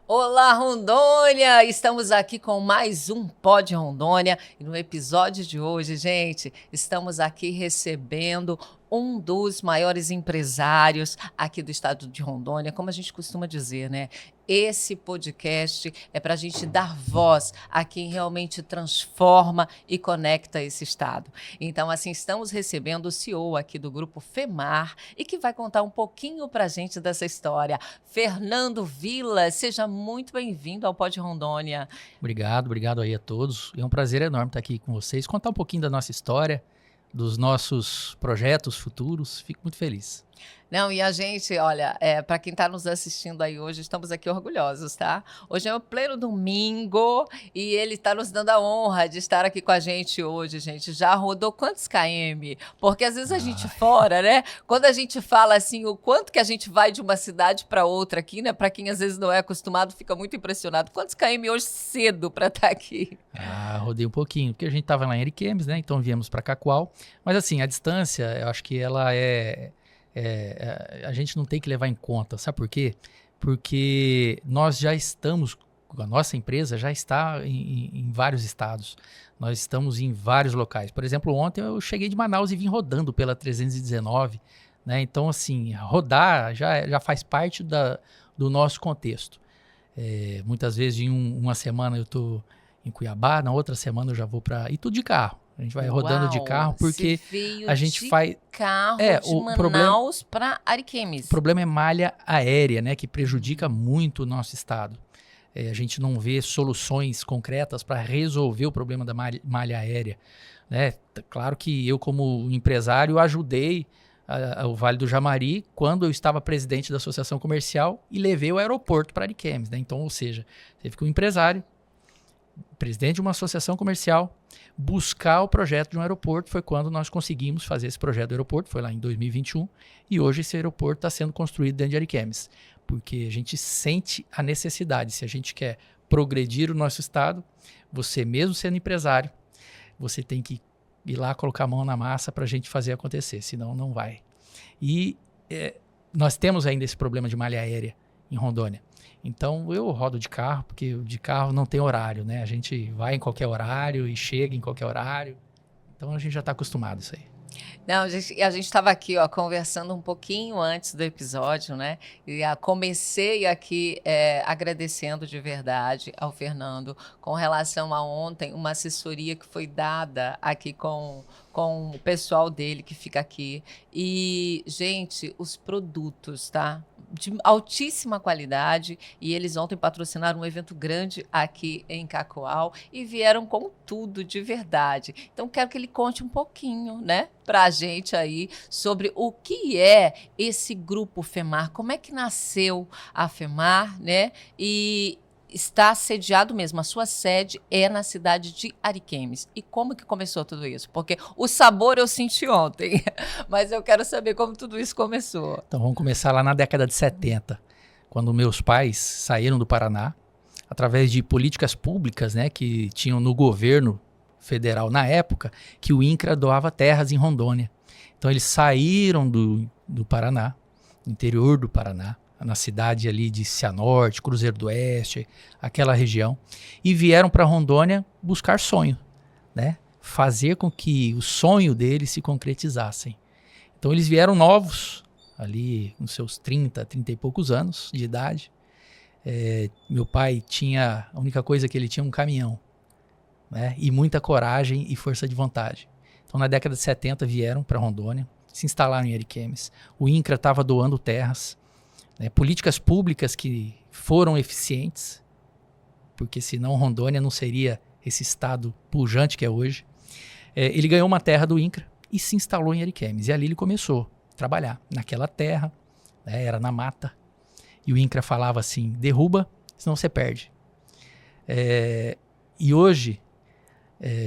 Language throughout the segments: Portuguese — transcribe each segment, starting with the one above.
Olá, Rondônia! Estamos aqui com mais um Pod Rondônia e no episódio de hoje, gente, estamos aqui recebendo um dos maiores empresários aqui do estado de Rondônia, como a gente costuma dizer, né? Esse podcast é para a gente dar voz a quem realmente transforma e conecta esse estado. Então, assim, estamos recebendo o CEO aqui do Grupo FEMAR e que vai contar um pouquinho para a gente dessa história. Fernando Villa, seja muito bem-vindo ao Pod Rondônia. Obrigado aí a todos. É um prazer enorme estar aqui com vocês, contar um pouquinho da nossa história, dos nossos projetos futuros. Fico muito feliz. Não, e a gente, olha, para quem está nos assistindo aí hoje, estamos aqui orgulhosos, tá? Hoje é o pleno domingo e ele está nos dando a honra de estar aqui com a gente hoje, gente. Já rodou quantos km? Porque às vezes a gente fora, né? Quando a gente fala assim, o quanto que a gente vai de uma cidade para outra aqui, né? Para quem às vezes não é acostumado, fica muito impressionado. Quantos km hoje cedo para estar aqui? Rodei um pouquinho, porque a gente estava lá em Ariquemes, né? Então viemos para Cacoal. Mas assim, a distância, eu acho que ela a gente não tem que levar em conta. Sabe por quê? Porque nós já estamos, a nossa empresa já está em vários estados. Nós estamos em vários locais. Por exemplo, ontem eu cheguei de Manaus e vim rodando pela 319, né? Então, assim, rodar já faz parte do nosso contexto. Muitas vezes em uma semana eu estou em Cuiabá, na outra semana eu já vou para... E tudo de carro. A gente vai rodando de carro porque a gente faz... carro de Manaus para Ariquemes. O problema é malha aérea, né, que prejudica muito o nosso estado. A gente não vê soluções concretas para resolver o problema da malha aérea, né? Claro que eu, como empresário, ajudei o Vale do Jamari quando eu estava presidente da Associação Comercial e levei o aeroporto para Ariquemes, né? Então, ou seja, teve que um empresário, presidente de uma associação comercial, buscar o projeto de um aeroporto. Foi quando nós conseguimos fazer esse projeto do aeroporto, foi lá em 2021, e hoje esse aeroporto está sendo construído dentro de Ariquemes, porque a gente sente a necessidade. Se a gente quer progredir o nosso estado, você mesmo sendo empresário, você tem que ir lá colocar a mão na massa para a gente fazer acontecer, senão não vai. E nós temos ainda esse problema de malha aérea em Rondônia. Então eu rodo de carro, porque de carro não tem horário, né? A gente vai em qualquer horário e chega em qualquer horário. Então a gente já está acostumado a isso aí. Não, a gente estava aqui, ó, conversando um pouquinho antes do episódio, né? E comecei aqui agradecendo de verdade ao Fernando com relação a ontem, uma assessoria que foi dada aqui com o pessoal dele que fica aqui. E, gente, os produtos, tá? De altíssima qualidade, e eles ontem patrocinaram um evento grande aqui em Cacoal e vieram com tudo de verdade. Então quero que ele conte um pouquinho, né, para a gente aí sobre o que é esse grupo FEMAR, como é que nasceu a FEMAR, né, e está sediado mesmo, a sua sede é na cidade de Ariquemes. E como que começou tudo isso? Porque o sabor eu senti ontem, mas eu quero saber como tudo isso começou. Então vamos começar lá na década de 70, quando meus pais saíram do Paraná, através de políticas públicas, né, que tinham no governo federal na época, que o INCRA doava terras em Rondônia. Então eles saíram do Paraná, interior do Paraná, na cidade ali de Cianorte, Cruzeiro do Oeste, aquela região, e vieram para Rondônia buscar sonho, né? Fazer com que o sonho deles se concretizassem. Então eles vieram novos, ali com seus 30 e poucos anos de idade. Meu pai tinha, a única coisa que ele tinha um caminhão, né? E muita coragem e força de vontade. Então na década de 70 vieram para Rondônia, se instalaram em Ariquemes. O INCRA estava doando terras, né, políticas públicas que foram eficientes, porque senão Rondônia não seria esse estado pujante que é hoje. Ele ganhou uma terra do INCRA e se instalou em Ariquemes. E ali ele começou a trabalhar naquela terra, né, era na mata. E o INCRA falava assim, derruba, senão você perde. E hoje,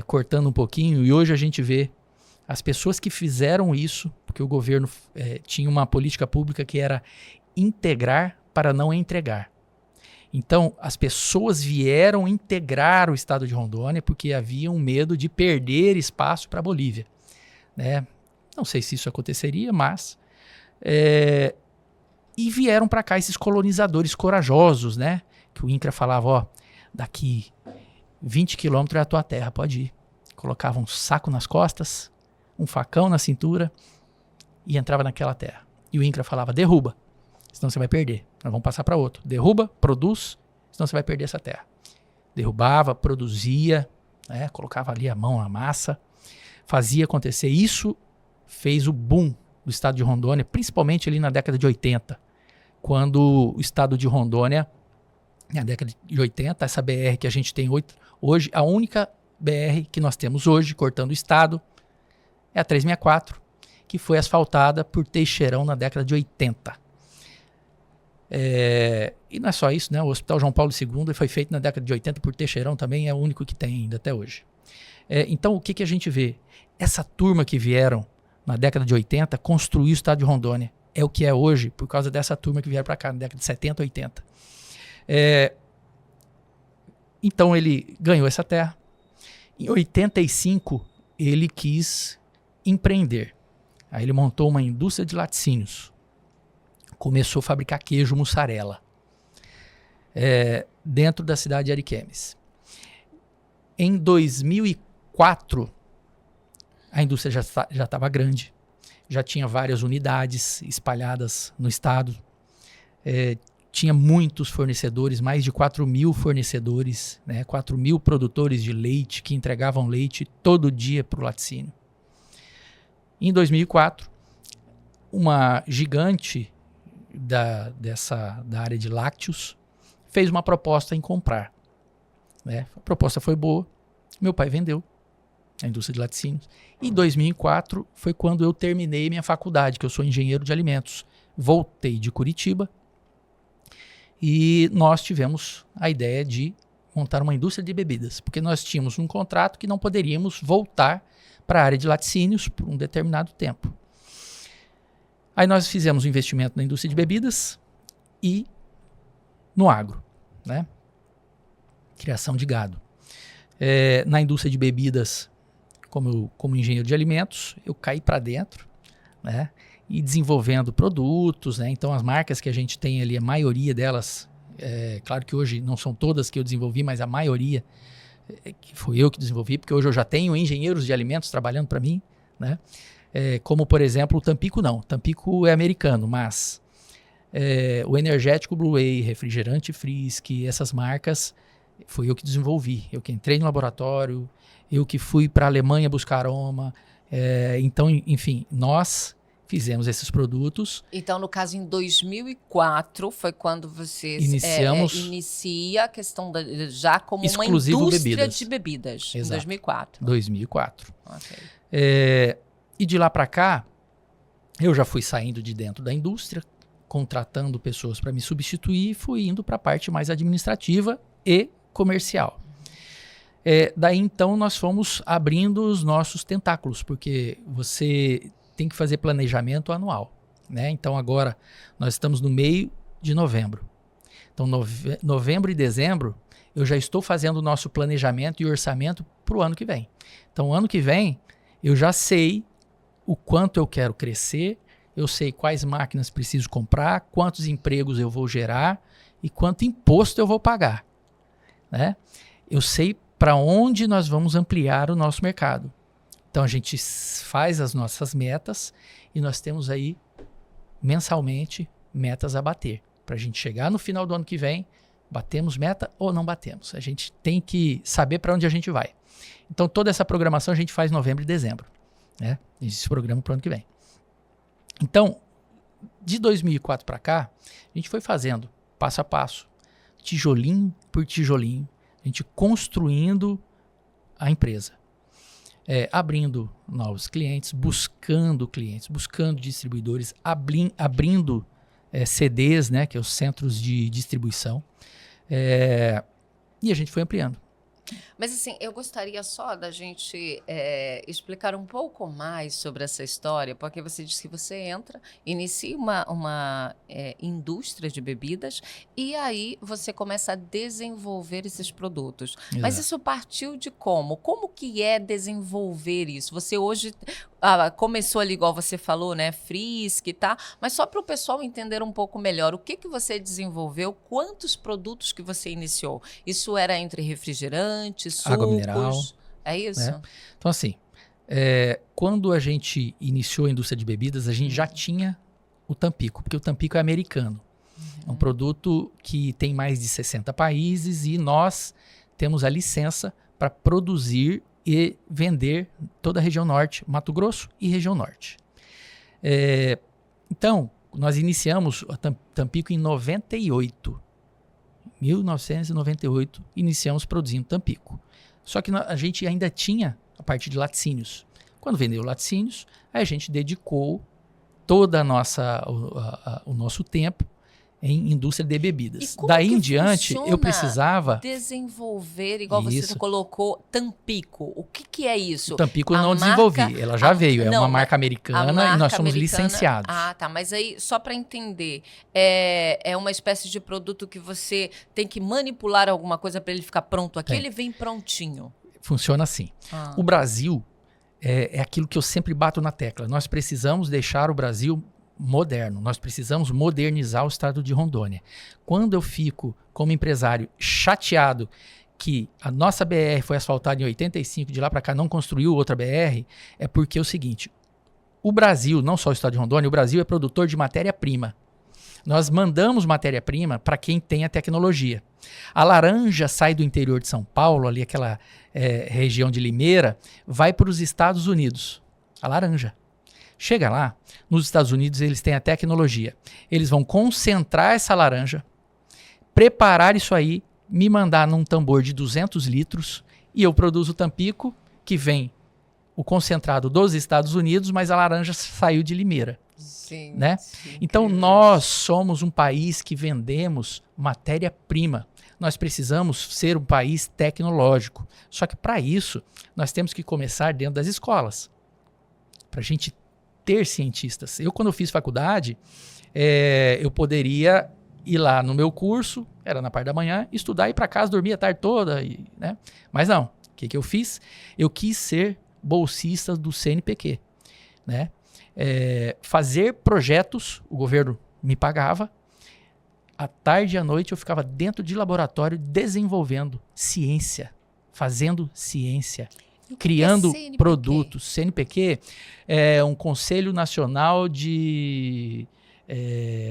cortando um pouquinho, e hoje a gente vê as pessoas que fizeram isso, porque o governo tinha uma política pública que era integrar para não entregar. Então, as pessoas vieram integrar o estado de Rondônia porque havia um medo de perder espaço para a Bolívia, né? Não sei se isso aconteceria, mas... e vieram para cá esses colonizadores corajosos, né? que o INCRA falava, ó, daqui 20 quilômetros é a tua terra, pode ir. Colocava um saco nas costas, um facão na cintura e entrava naquela terra. E o INCRA falava, derruba, senão você vai perder. Nós vamos passar para outro. Derruba, produz, senão você vai perder essa terra. Derrubava, produzia, né, colocava ali a mão na massa, fazia acontecer. Isso fez o boom do estado de Rondônia, principalmente ali na década de 80, quando o estado de Rondônia, na década de 80, essa BR que a gente tem hoje, a única BR que nós temos hoje, cortando o estado, é a 364, que foi asfaltada por Teixeirão na década de 80. E não é só isso, né? O Hospital João Paulo II foi feito na década de 80 por Teixeirão, também é o único que tem ainda até hoje. Então, o que a gente vê? Essa turma que vieram na década de 80 construiu o estado de Rondônia. É o que é hoje, por causa dessa turma que vieram para cá, na década de 70, 80. Então, ele ganhou essa terra. Em 85, ele quis empreender. Aí ele montou uma indústria de laticínios. Começou a fabricar queijo mussarela dentro da cidade de Ariquemes. Em 2004, a indústria já estava grande, já tinha várias unidades espalhadas no estado, tinha muitos fornecedores, mais de 4.000 fornecedores, né, 4.000 produtores de leite que entregavam leite todo dia para o laticínio. Em 2004, uma gigante da área de lácteos fez uma proposta em comprar. Né? A proposta foi boa, meu pai vendeu a indústria de laticínios. Em 2004 foi quando eu terminei minha faculdade, que eu sou engenheiro de alimentos. Voltei de Curitiba e nós tivemos a ideia de montar uma indústria de bebidas, porque nós tínhamos um contrato que não poderíamos voltar para a área de laticínios por um determinado tempo. Aí nós fizemos um investimento na indústria de bebidas e no agro, né? Criação de gado. Na indústria de bebidas, como engenheiro de alimentos, eu caí para dentro, né? E desenvolvendo produtos, né? Então as marcas que a gente tem ali, a maioria delas, claro que hoje não são todas que eu desenvolvi, mas a maioria que foi eu que desenvolvi, porque hoje eu já tenho engenheiros de alimentos trabalhando para mim, né? Como por exemplo o Tampico não, Tampico é americano, mas o energético Blue Whey, refrigerante Frisk, essas marcas foi eu que desenvolvi, eu que entrei no laboratório, eu que fui para a Alemanha buscar aroma, então enfim, nós fizemos esses produtos. Então, no caso, em 2004, foi quando vocês inicia a questão já como exclusivo uma indústria bebidas. De bebidas. Exato. Em 2004. 2004. Okay. E de lá para cá, eu já fui saindo de dentro da indústria, contratando pessoas para me substituir e fui indo para a parte mais administrativa e comercial. Daí, então, nós fomos abrindo os nossos tentáculos, porque você tem que fazer planejamento anual, né? Então agora nós estamos no meio de novembro. Então novembro e dezembro eu já estou fazendo o nosso planejamento e orçamento para o ano que vem. Então ano que vem eu já sei o quanto eu quero crescer, eu sei quais máquinas preciso comprar, quantos empregos eu vou gerar e quanto imposto eu vou pagar, né? Eu sei para onde nós vamos ampliar o nosso mercado. Então a gente faz as nossas metas e nós temos aí mensalmente metas a bater. Para a gente chegar no final do ano que vem, batemos meta ou não batemos. A gente tem que saber para onde a gente vai. Então toda essa programação a gente faz em novembro e dezembro, né? A gente se programa para o ano que vem. Então, de 2004 para cá, a gente foi fazendo passo a passo, tijolinho por tijolinho, a gente construindo a empresa. Abrindo novos clientes, buscando distribuidores, abrindo CDs, né, que é os centros de distribuição, e a gente foi ampliando. Mas assim, eu gostaria só da gente explicar um pouco mais sobre essa história, porque você disse que você inicia uma indústria de bebidas e aí você começa a desenvolver esses produtos. Exato. Mas isso partiu de como? Como que é desenvolver isso? Você hoje começou ali, igual você falou, né? Frisk, tá? Mas só para o pessoal entender um pouco melhor, o que você desenvolveu, quantos produtos que você iniciou? Isso era entre refrigerantes, Água mineral, sucos? É isso? né? Então, assim, quando a gente iniciou a indústria de bebidas, a gente já tinha o Tampico, porque o Tampico é americano. É um produto que tem mais de 60 países e nós temos a licença para produzir e vender toda a região norte, Mato Grosso e região norte. Então, nós iniciamos a Tampico em 98. 1998, iniciamos produzindo Tampico. Só que a gente ainda tinha a parte de laticínios. Quando vendeu laticínios, aí a gente dedicou toda o nosso tempo em indústria de bebidas. Daí em diante, eu precisava desenvolver, igual você colocou, Tampico. O que é isso? O Tampico eu não desenvolvi, ela já veio, é uma marca americana e nós somos licenciados. Ah, tá, mas aí, só para entender, é uma espécie de produto que você tem que manipular alguma coisa para ele ficar pronto aqui, ele vem prontinho? Funciona assim. O Brasil é aquilo que eu sempre bato na tecla. Nós precisamos deixar o Brasil moderno. Nós precisamos modernizar o estado de Rondônia. Quando eu fico, como empresário, chateado que a nossa BR foi asfaltada em 85, de lá para cá não construiu outra BR, é porque é o seguinte, o Brasil, não só o estado de Rondônia, o Brasil é produtor de matéria-prima. Nós mandamos matéria-prima para quem tem a tecnologia. A laranja sai do interior de São Paulo, ali aquela região de Limeira, vai para os Estados Unidos. A laranja. Chega lá, nos Estados Unidos eles têm a tecnologia. Eles vão concentrar essa laranja, preparar isso aí, me mandar num tambor de 200 litros e eu produzo o Tampico, que vem o concentrado dos Estados Unidos, mas a laranja saiu de Limeira. Sim, né? Sim, então nós somos um país que vendemos matéria-prima. Nós precisamos ser um país tecnológico. Só que para isso, nós temos que começar dentro das escolas. Para a gente ter cientistas. Eu, quando eu fiz faculdade, eu poderia ir lá no meu curso, era na parte da manhã, estudar e ir para casa, dormir a tarde toda. Né? Mas não. O que eu fiz? Eu quis ser bolsista do CNPq. Né? Fazer projetos, o governo me pagava. À tarde e à noite eu ficava dentro de laboratório desenvolvendo ciência, fazendo ciência. Criando produtos. CNPq é um Conselho Nacional de...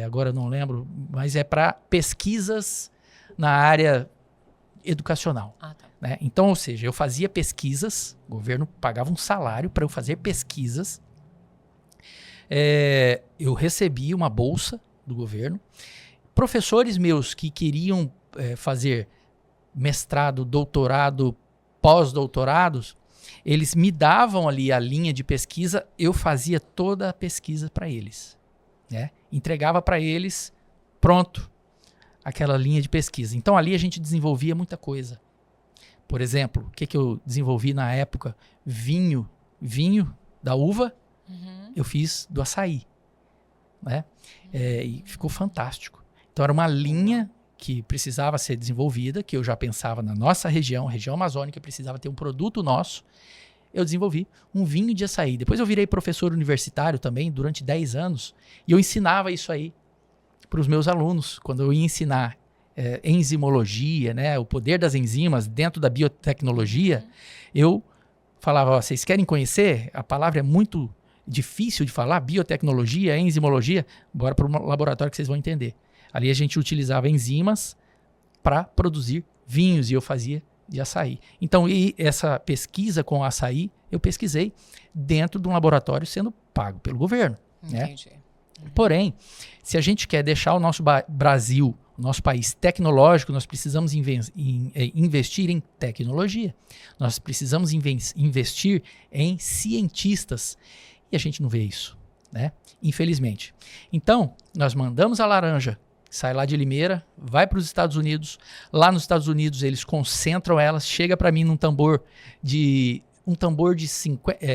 agora eu não lembro, mas é para pesquisas na área educacional. Tá. Né? Então, ou seja, eu fazia pesquisas, o governo pagava um salário para eu fazer pesquisas, eu recebia uma bolsa do governo. Professores meus que queriam fazer mestrado, doutorado, pós-doutorados, eles me davam ali a linha de pesquisa, eu fazia toda a pesquisa para eles. Né? Entregava para eles, pronto, aquela linha de pesquisa. Então ali a gente desenvolvia muita coisa. Por exemplo, o que eu desenvolvi na época? Vinho da uva, eu fiz do açaí. Né? E ficou fantástico. Então era uma linha que precisava ser desenvolvida, que eu já pensava na nossa região amazônica, precisava ter um produto nosso. Eu desenvolvi um vinho de açaí. Depois eu virei professor universitário também, durante 10 anos, e eu ensinava isso aí para os meus alunos. Quando eu ia ensinar enzimologia, né, o poder das enzimas dentro da biotecnologia, eu falava, ó, vocês querem conhecer? A palavra é muito difícil de falar, biotecnologia, enzimologia, bora para o laboratório que vocês vão entender. Ali a gente utilizava enzimas para produzir vinhos e eu fazia de açaí. Então, e essa pesquisa com açaí, eu pesquisei dentro de um laboratório sendo pago pelo governo. Entendi. Né? Porém, se a gente quer deixar o nosso Brasil, o nosso país tecnológico, nós precisamos investir em tecnologia. Nós precisamos investir em cientistas. E a gente não vê isso, né? Infelizmente. Então, nós mandamos a laranja, sai lá de Limeira, vai para os Estados Unidos. Lá nos Estados Unidos, eles concentram elas, chega para mim num tambor de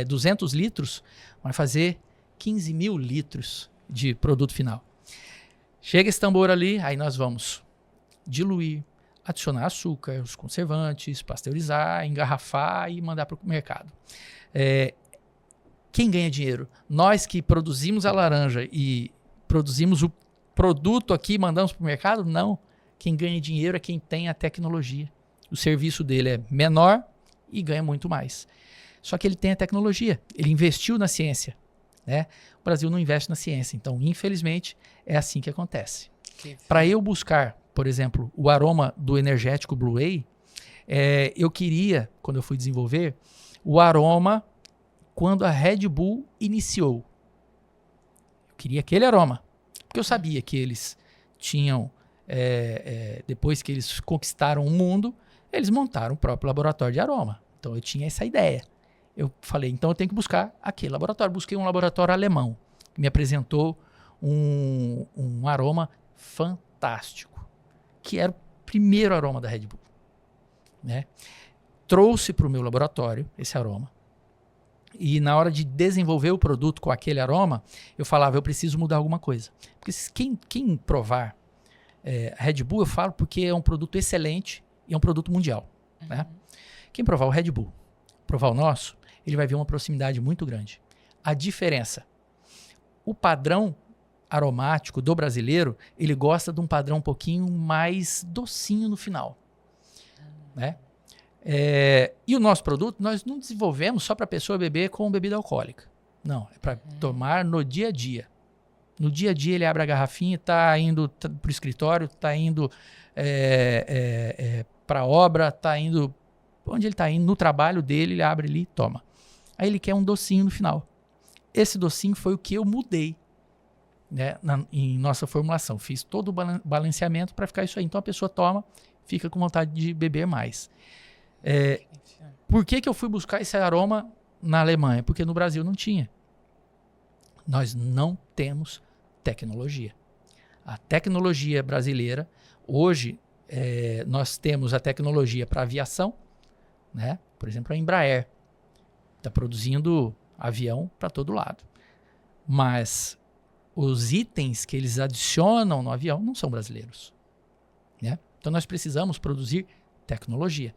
200 litros, vai fazer 15 mil litros de produto final. Chega esse tambor ali, aí nós vamos diluir, adicionar açúcar, os conservantes, pasteurizar, engarrafar e mandar para o mercado. Quem ganha dinheiro? Nós que produzimos a laranja e produzimos o produto aqui e mandamos para o mercado? Não. Quem ganha dinheiro é quem tem a tecnologia. O serviço dele é menor e ganha muito mais. Só que ele tem a tecnologia, ele investiu na ciência, né? O Brasil não investe na ciência, então, infelizmente, é assim que acontece. Para eu buscar, por exemplo, o aroma do energético Blue Whey, eu queria, quando eu fui desenvolver, o aroma quando a Red Bull iniciou. Eu queria aquele aroma, porque eu sabia que eles tinham, depois que eles conquistaram o mundo, eles montaram o próprio laboratório de aroma. Então eu tinha essa ideia. Eu falei, então eu tenho que buscar aquele laboratório. Busquei um laboratório alemão, que me apresentou um aroma fantástico, que era o primeiro aroma da Red Bull, né? Trouxe para o meu laboratório esse aroma. E na hora de desenvolver o produto com aquele aroma, eu falava, eu preciso mudar alguma coisa. Porque quem provar a Red Bull, eu falo porque é um produto excelente e é um produto mundial, né? Quem provar o Red Bull, provar o nosso, ele vai ver uma proximidade muito grande. A diferença, o padrão aromático do brasileiro, ele gosta de um padrão um pouquinho mais docinho no final, né? E o nosso produto, nós não desenvolvemos só para a pessoa beber com bebida alcoólica. Não, é para tomar no dia a dia. No dia a dia ele abre a garrafinha, está indo para o escritório, está indo para a obra, está indo... Onde ele está indo, no trabalho dele, ele abre ali e toma. Aí ele quer um docinho no final. Esse docinho foi o que eu mudei, né, em nossa formulação. Fiz todo o balanceamento para ficar isso aí. Então a pessoa toma, fica com vontade de beber mais. Por que eu fui buscar esse aroma na Alemanha? Porque no Brasil não tinha. Nós não temos tecnologia. A tecnologia brasileira, hoje, nós temos a tecnologia para aviação, né? Por exemplo, a Embraer está produzindo avião para todo lado. Mas os itens que eles adicionam no avião não são brasileiros, né? Então nós precisamos produzir tecnologia.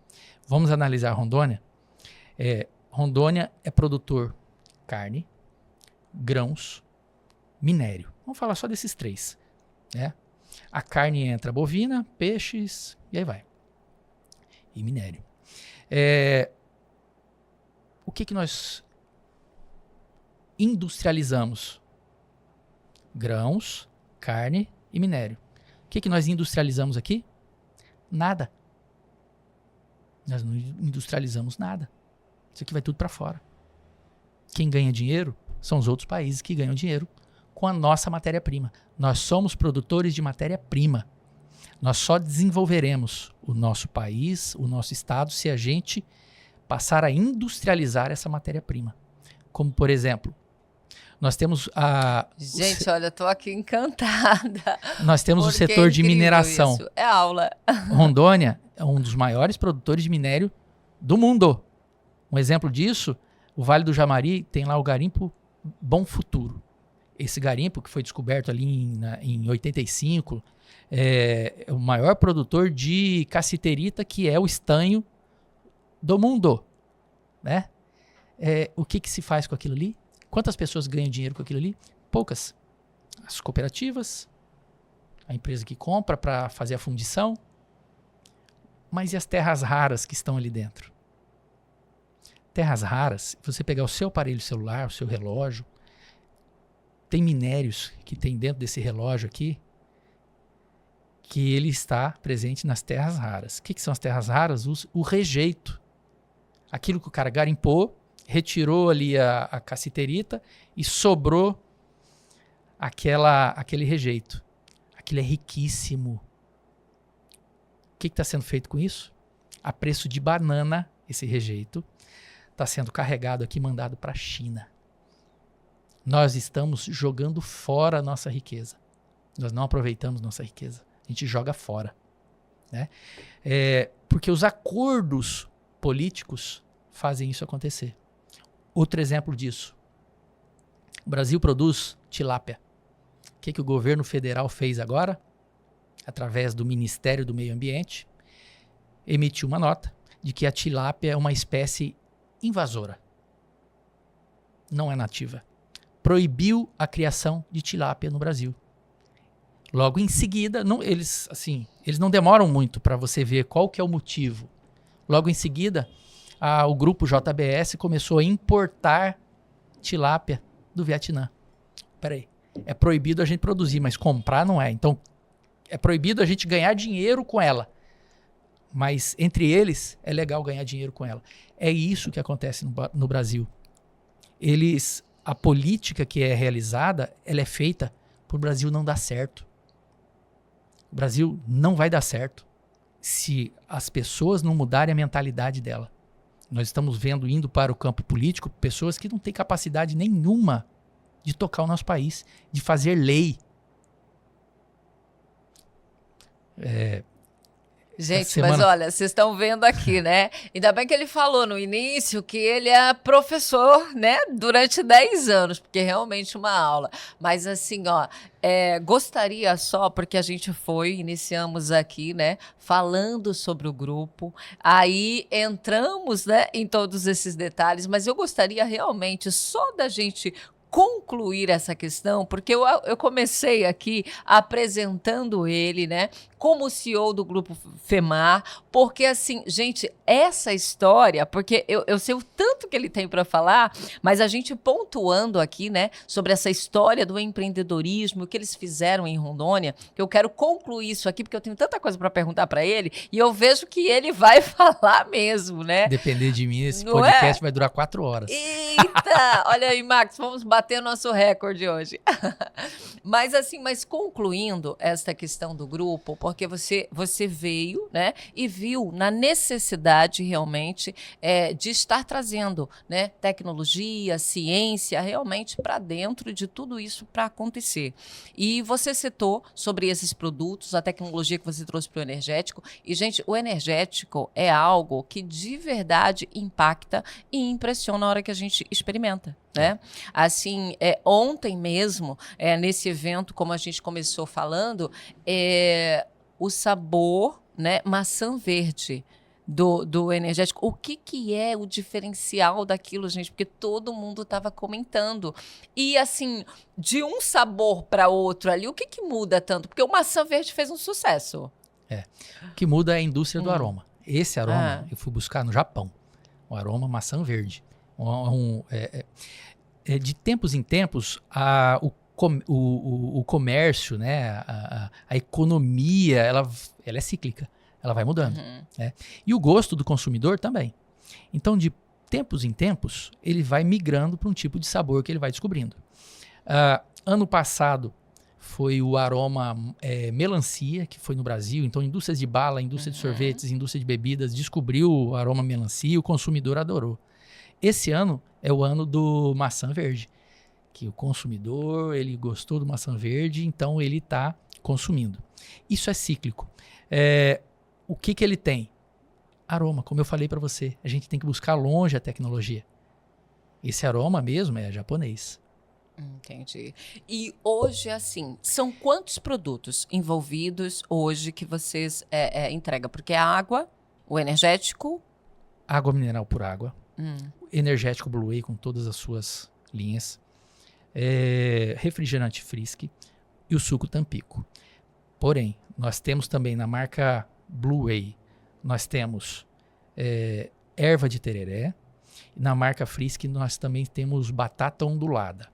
Vamos analisar Rondônia. Rondônia é produtor carne, grãos, minério. Vamos falar só desses três, né? A carne entra bovina, peixes e aí vai. E minério. O que nós industrializamos? Grãos, carne e minério. O que nós industrializamos aqui? Nada. Nós não industrializamos nada. Isso aqui vai tudo para fora. Quem ganha dinheiro são os outros países que ganham dinheiro com a nossa matéria-prima. Nós somos produtores de matéria-prima. Nós só desenvolveremos o nosso país, o nosso estado, se a gente passar a industrializar essa matéria-prima. Como, por exemplo, nós temos Gente, olha, eu tô aqui encantada. Nós temos o setor de mineração. Isso. É aula. Rondônia é um dos maiores produtores de minério do mundo. Um exemplo disso, o Vale do Jamari tem lá o garimpo Bom Futuro. Esse garimpo que foi descoberto ali em 85 é o maior produtor de cassiterita, que é o estanho do mundo, né? O que se faz com aquilo ali? Quantas pessoas ganham dinheiro com aquilo ali? Poucas. As cooperativas, a empresa que compra para fazer a fundição. Mas e as terras raras que estão ali dentro? Terras raras, se você pegar o seu aparelho celular, o seu relógio, tem minérios que tem dentro desse relógio aqui, que ele está presente nas terras raras. O que são as terras raras? O rejeito. Aquilo que o cara garimpou, retirou ali a cassiterita e sobrou aquele rejeito. Aquilo é riquíssimo. O que está sendo feito com isso? A preço de banana, esse rejeito está sendo carregado aqui, mandado para a China. Nós estamos jogando fora a nossa riqueza. Nós não aproveitamos nossa riqueza. A gente joga fora, né? Porque os acordos políticos fazem isso acontecer. Outro exemplo disso. O Brasil produz tilápia. O que o governo federal fez agora? Através do Ministério do Meio Ambiente, emitiu uma nota de que a tilápia é uma espécie invasora. não é nativa. Proibiu a criação de tilápia no Brasil. Logo em seguida, eles não demoram muito para você ver qual que é o motivo. Logo em seguida, o grupo JBS começou a importar tilápia do Vietnã. Peraí, é proibido a gente produzir, mas comprar não é. Então, é proibido a gente ganhar dinheiro com ela. Mas entre eles, é legal ganhar dinheiro com ela. É isso que acontece no Brasil. A política que é realizada, ela é feita para o Brasil não dar certo. O Brasil não vai dar certo se as pessoas não mudarem a mentalidade dela. Nós estamos vendo, indo para o campo político, pessoas que não têm capacidade nenhuma de tocar o nosso país, de fazer lei. Gente, mas olha, vocês estão vendo aqui, né? Ainda bem que ele falou no início que ele é professor, né? Durante 10 anos, porque é realmente uma aula. Mas assim, ó, gostaria só, porque a gente iniciamos aqui, né? Falando sobre o grupo, aí entramos, né? Em todos esses detalhes, mas eu gostaria realmente só da gente concluir essa questão, porque eu comecei aqui apresentando ele, né, como CEO do Grupo FEMAR, porque assim, gente, essa história, porque eu sei o tanto que ele tem para falar, mas a gente pontuando aqui, né, sobre essa história do empreendedorismo, o que eles fizeram em Rondônia, que eu quero concluir isso aqui, porque eu tenho tanta coisa para perguntar para ele, e eu vejo que ele vai falar mesmo, né? Depender de mim, esse podcast vai durar 4 horas. Eita! Olha aí, Max, vamos bater o nosso recorde hoje. Mas concluindo esta questão do grupo, porque você veio, né, e viu na necessidade realmente de estar trazendo, né, tecnologia, ciência, realmente para dentro de tudo isso para acontecer. E você citou sobre esses produtos, a tecnologia que você trouxe para o energético. E, gente, o energético é algo que de verdade impacta e impressiona na hora que a gente experimenta, né? Assim, ontem mesmo, nesse evento, como a gente começou falando, o sabor, né, maçã verde do energético. O que é o diferencial daquilo, gente? Porque todo mundo estava comentando. E, assim, de um sabor para outro ali, o que muda tanto? Porque o maçã verde fez um sucesso. O que muda é a indústria do aroma. Esse aroma eu fui buscar no Japão. O aroma maçã verde. De tempos em tempos, o comércio, né, a economia, ela é cíclica, ela vai mudando. Né? E o gosto do consumidor também. Então, de tempos em tempos, ele vai migrando para um tipo de sabor que ele vai descobrindo. Ano passado foi o aroma melancia, que foi no Brasil. Então, indústrias de bala, indústria de sorvetes, indústria de bebidas descobriu o aroma melancia e o consumidor adorou. Esse ano é o ano do maçã verde, que o consumidor, ele gostou do maçã verde, então ele está consumindo. Isso é cíclico. O que ele tem? Aroma, como eu falei para você, a gente tem que buscar longe a tecnologia. Esse aroma mesmo é japonês. Entendi. E hoje, assim, são quantos produtos envolvidos hoje que vocês entregam? Porque a água, o energético... Água mineral por água. Energético Blue Whey com todas as suas linhas. Refrigerante Frisk e o suco Tampico. Porém, nós temos também na marca Blue Whey, nós temos erva de tereré. E na marca Frisk nós também temos batata ondulada.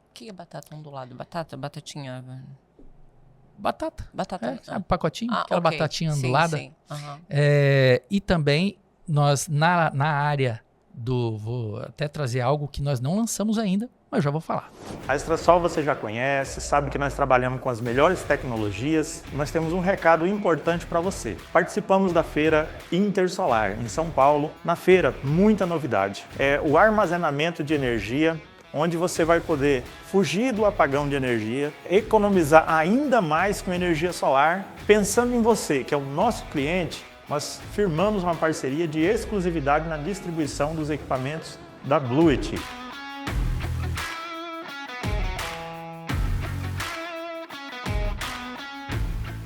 O que é batata ondulada? Batatinha... Batata. Sabe, pacotinho? Aquela batatinha ondulada. Sim. E também nós na área vou até trazer algo que nós não lançamos ainda, mas já vou falar. A Extrasol você já conhece, sabe que nós trabalhamos com as melhores tecnologias. Nós temos um recado importante para você. Participamos da feira Intersolar em São Paulo. Na feira, muita novidade. É o armazenamento de energia, onde você vai poder fugir do apagão de energia, economizar ainda mais com energia solar. Pensando em você, que é o nosso cliente, nós firmamos uma parceria de exclusividade na distribuição dos equipamentos da Bluet.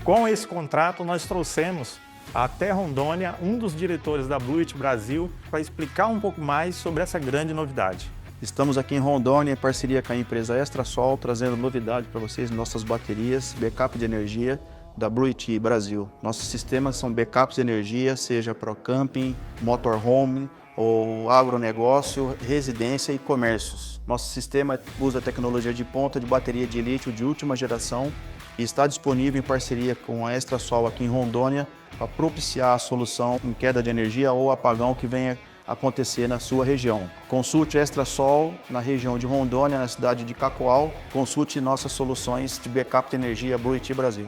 Com esse contrato, nós trouxemos até Rondônia um dos diretores da Bluet Brasil para explicar um pouco mais sobre essa grande novidade. Estamos aqui em Rondônia, em parceria com a empresa Extrasol, trazendo novidade para vocês, nossas baterias, backup de energia da Bluetooth Brasil. Nossos sistemas são backups de energia, seja para o camping, motorhome, ou agronegócio, residência e comércios. Nosso sistema usa tecnologia de ponta de bateria de lítio de última geração e está disponível em parceria com a Extrasol aqui em Rondônia para propiciar a solução em queda de energia ou apagão que venha acontecer na sua região. Consulte Extrasol na região de Rondônia, na cidade de Cacoal. Consulte nossas soluções de backup de energia Bluetooth Brasil.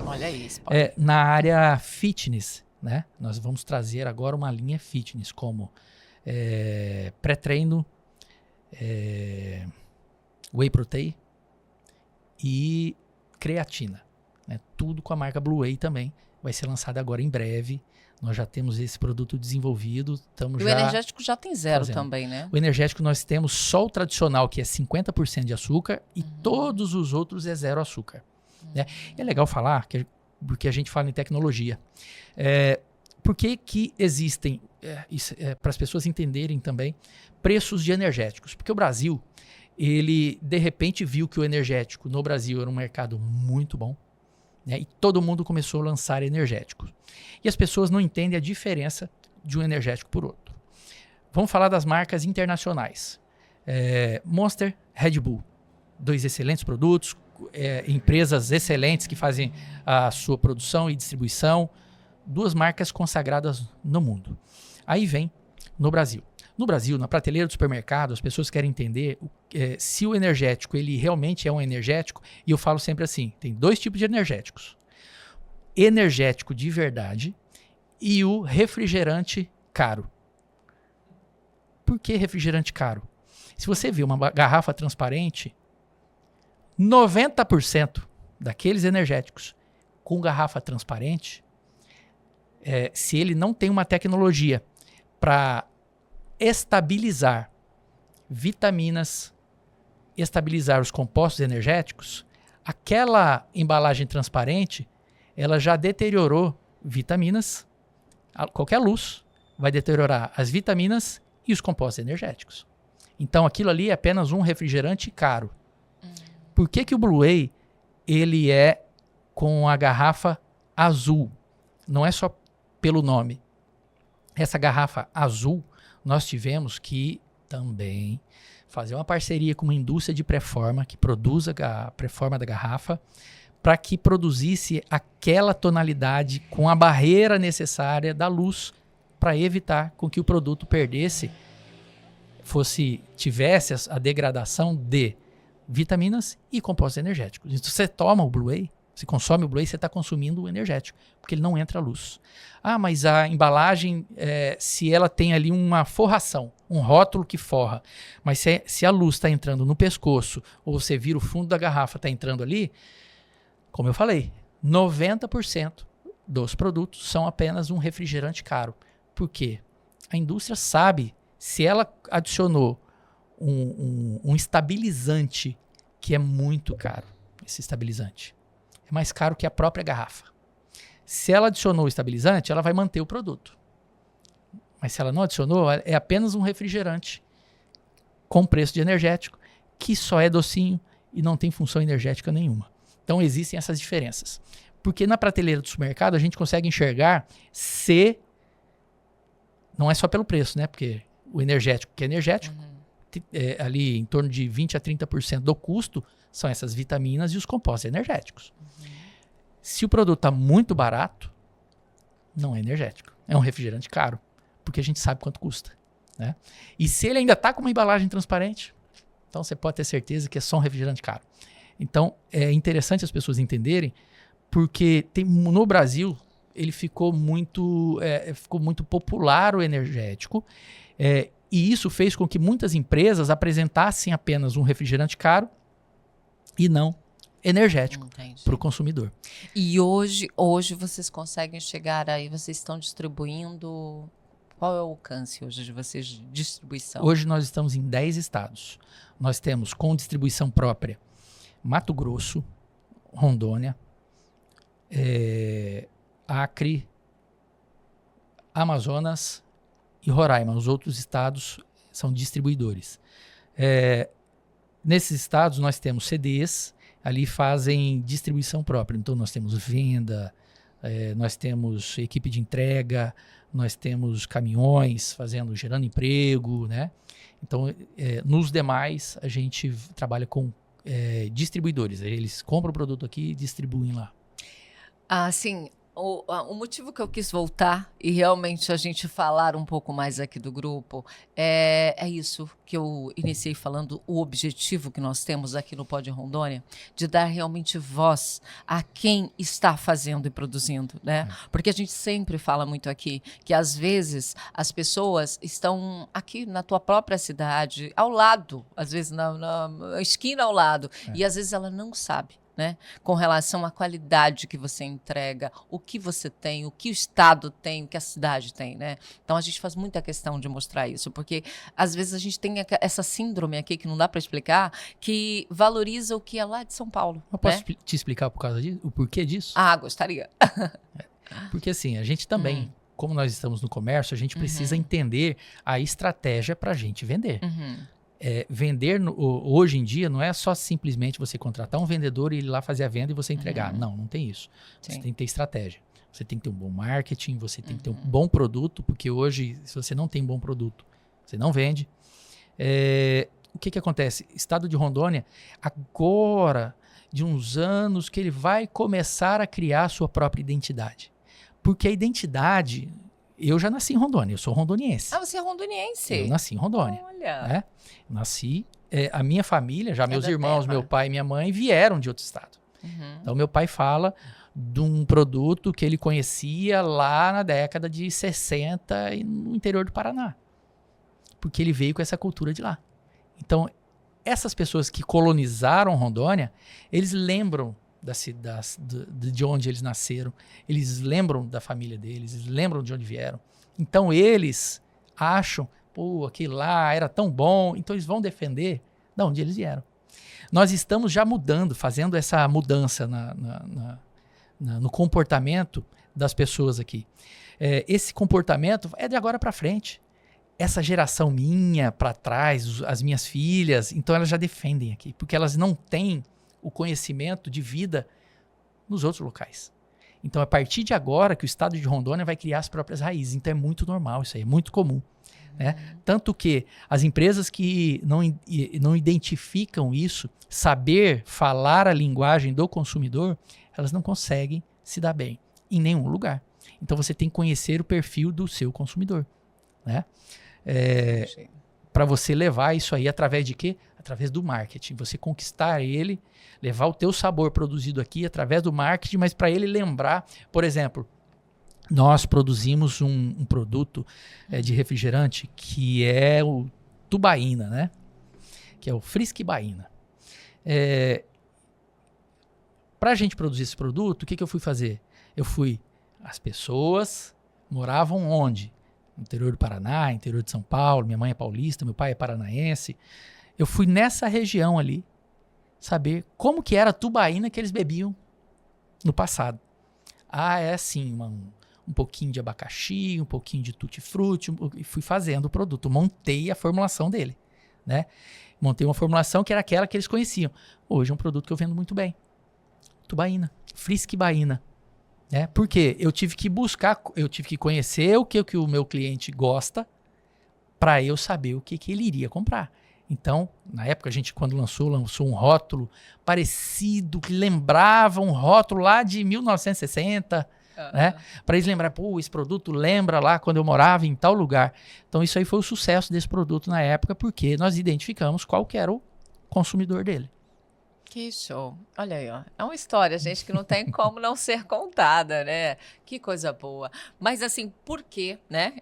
Olha isso. Na área fitness, né? Nós vamos trazer agora uma linha fitness como pré-treino, whey protein e creatina. Né? Tudo com a marca Blue Whey também. Vai ser lançado agora em breve. Nós já temos esse produto desenvolvido. E o energético já tem zero também, né? O energético nós temos só o tradicional, que é 50% de açúcar, e todos os outros é zero açúcar. Né? É legal falar, porque a gente fala em tecnologia. Por que existem, para as pessoas entenderem também, preços de energéticos? Porque o Brasil, ele de repente viu que o energético no Brasil era um mercado muito bom, né? E todo mundo começou a lançar energéticos. E as pessoas não entendem a diferença de um energético por outro. Vamos falar das marcas internacionais. Monster, Red Bull. 2 excelentes produtos, empresas excelentes que fazem a sua produção e distribuição. 2 marcas consagradas no mundo. Aí vem no Brasil. No Brasil, na prateleira do supermercado, as pessoas querem entender se o energético ele realmente é um energético. E eu falo sempre assim, tem 2 tipos de energéticos. Energético de verdade e o refrigerante caro. Por que refrigerante caro? Se você vê uma garrafa transparente, 90% daqueles energéticos com garrafa transparente, se ele não tem uma tecnologia para estabilizar vitaminas, estabilizar os compostos energéticos, aquela embalagem transparente, ela já deteriorou vitaminas, qualquer luz vai deteriorar as vitaminas e os compostos energéticos. Então aquilo ali é apenas um refrigerante caro. Por que o Blue Whey ele é com a garrafa azul? Não é só pelo nome. Essa garrafa azul, nós tivemos que também fazer uma parceria com uma indústria de pré-forma que produz a pré-forma da garrafa para que produzisse aquela tonalidade com a barreira necessária da luz para evitar com que o produto tivesse a degradação de vitaminas e compostos energéticos. Então você toma o Blue Whey, você consome o Blue Whey, você está consumindo o energético, porque ele não entra a luz. Ah, mas a embalagem, se ela tem ali uma forração, um rótulo que forra, mas se a luz está entrando no pescoço, ou você vira o fundo da garrafa, está entrando ali, como eu falei, 90% dos produtos são apenas um refrigerante caro. Por quê? A indústria sabe, se ela adicionou um estabilizante que é muito caro, esse estabilizante. É mais caro que a própria garrafa. Se ela adicionou o estabilizante, ela vai manter o produto. Mas se ela não adicionou, é apenas um refrigerante com preço de energético, que só é docinho e não tem função energética nenhuma. Então existem essas diferenças. Porque na prateleira do supermercado a gente consegue enxergar se... Não é só pelo preço, né? Porque o energético, que é energético, ali em torno de 20% a 30% do custo são essas vitaminas e os compostos energéticos. Se o produto está muito barato, não é energético. É um refrigerante caro, porque a gente sabe quanto custa. Né? E se ele ainda está com uma embalagem transparente, então você pode ter certeza que é só um refrigerante caro. Então é interessante as pessoas entenderem, porque no Brasil ele ficou muito popular o energético, e isso fez com que muitas empresas apresentassem apenas um refrigerante caro e não energético para o consumidor. E hoje vocês conseguem chegar aí, vocês estão distribuindo... Qual é o alcance hoje de vocês de distribuição? Hoje nós estamos em 10 estados. Nós temos com distribuição própria Mato Grosso, Rondônia, Acre, Amazonas e Roraima. Os outros estados são distribuidores. Nesses estados nós temos CDs, ali fazem distribuição própria. Então nós temos venda, nós temos equipe de entrega, nós temos caminhões gerando emprego, né? Então, nos demais, a gente trabalha com distribuidores. Eles compram o produto aqui e distribuem lá. Assim, o motivo que eu quis voltar e realmente a gente falar um pouco mais aqui do grupo é isso que eu iniciei falando, o objetivo que nós temos aqui no Pod Rondônia, de dar realmente voz a quem está fazendo e produzindo, né? Porque a gente sempre fala muito aqui que às vezes as pessoas estão aqui na tua própria cidade, ao lado, às vezes na esquina ao lado, e às vezes ela não sabe. Né? Com relação à qualidade que você entrega, o que você tem, o que o estado tem, o que a cidade tem, né? Então a gente faz muita questão de mostrar isso, porque às vezes a gente tem essa síndrome aqui que não dá para explicar, que valoriza o que é lá de São Paulo. Eu posso te explicar o porquê disso? Ah, gostaria. Porque assim, a gente também, como nós estamos no comércio, a gente precisa entender a estratégia para a gente vender. Vender hoje em dia não é só simplesmente você contratar um vendedor e ir lá fazer a venda e você entregar. Não tem isso. Sim. Você tem que ter estratégia. Você tem que ter um bom marketing, você tem que ter um bom produto, porque hoje, se você não tem bom produto, você não vende. O que acontece? Estado de Rondônia, agora, de uns anos, que ele vai começar a criar a sua própria identidade. Porque a identidade... Eu já nasci em Rondônia, eu sou rondoniense. Ah, você é rondoniense? Eu nasci em Rondônia. Olha. Nasci, a minha família, já meus irmãos, meu pai e minha mãe vieram de outro estado. Então, meu pai fala de um produto que ele conhecia lá na década de 60 no interior do Paraná. Porque ele veio com essa cultura de lá. Então, essas pessoas que colonizaram Rondônia, eles lembram de onde eles nasceram, eles lembram da família deles, eles lembram de onde vieram. Então eles acham, aquele lá era tão bom, então eles vão defender de onde eles vieram. Nós estamos já mudando, fazendo essa mudança no comportamento das pessoas aqui. Esse comportamento é de agora para frente. Essa geração minha para trás, as minhas filhas, então elas já defendem aqui, porque elas não têm o conhecimento de vida nos outros locais. Então, a partir de agora que o estado de Rondônia vai criar as próprias raízes. Então, é muito normal isso aí, é muito comum. Né? Tanto que as empresas que não identificam isso, saber falar a linguagem do consumidor, elas não conseguem se dar bem em nenhum lugar. Então, você tem que conhecer o perfil do seu consumidor. Né? Para você levar isso aí através de quê? Através do marketing. Você conquistar ele, levar o teu sabor produzido aqui através do marketing, mas para ele lembrar, por exemplo, nós produzimos um produto de refrigerante que é o Tubaína, né? Que é o Frisky Baína. Para a gente produzir esse produto, o que eu fui fazer? As pessoas moravam onde? No interior do Paraná, interior de São Paulo, minha mãe é paulista, meu pai é paranaense. Eu fui nessa região ali saber como que era a tubaína que eles bebiam no passado. É assim, um pouquinho de abacaxi, um pouquinho de tutti-frutti, e fui fazendo o produto, montei a formulação dele, né? Montei uma formulação que era aquela que eles conheciam. Hoje é um produto que eu vendo muito bem. Tubaína, Frisky Baína. Né? Porque eu tive que conhecer o que o meu cliente gosta para eu saber o que ele iria comprar. Então, na época, a gente, quando lançou um rótulo parecido, que lembrava um rótulo lá de 1960, né? Para eles lembrar, esse produto lembra lá quando eu morava em tal lugar. Então, isso aí foi o sucesso desse produto na época, porque nós identificamos qual que era o consumidor dele. Que show. Olha aí, ó. É uma história, gente, que não tem como não ser contada, né? Que coisa boa. Mas, assim, por quê, né?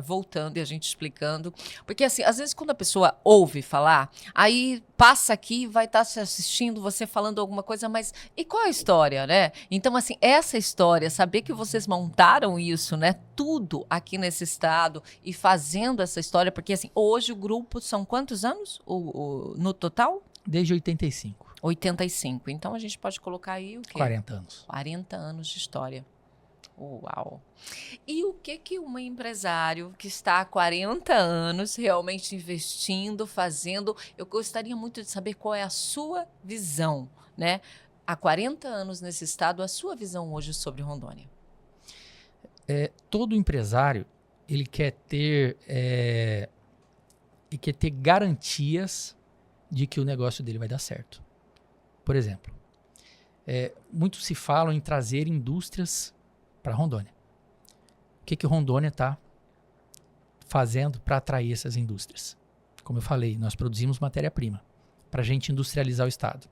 Voltando e a gente explicando. Porque, assim, às vezes quando a pessoa ouve falar, aí passa aqui, vai estar se assistindo, você falando alguma coisa, mas e qual a história, né? Então, assim, essa história, saber que vocês montaram isso, né? Tudo aqui nesse estado e fazendo essa história, porque, assim, hoje o grupo são quantos anos no total? Desde 85. 85. Então, a gente pode colocar aí o quê? 40 anos. 40 anos de história. Uau! E o que um empresário que está há 40 anos realmente investindo, fazendo? Eu gostaria muito de saber qual é a sua visão, né? Há 40 anos nesse estado, a sua visão hoje sobre Rondônia. Todo empresário, ele quer ter garantias de que o negócio dele vai dar certo. Por exemplo, muito se fala em trazer indústrias para Rondônia. O que Rondônia está fazendo para atrair essas indústrias? Como eu falei, nós produzimos matéria-prima para a gente industrializar o estado.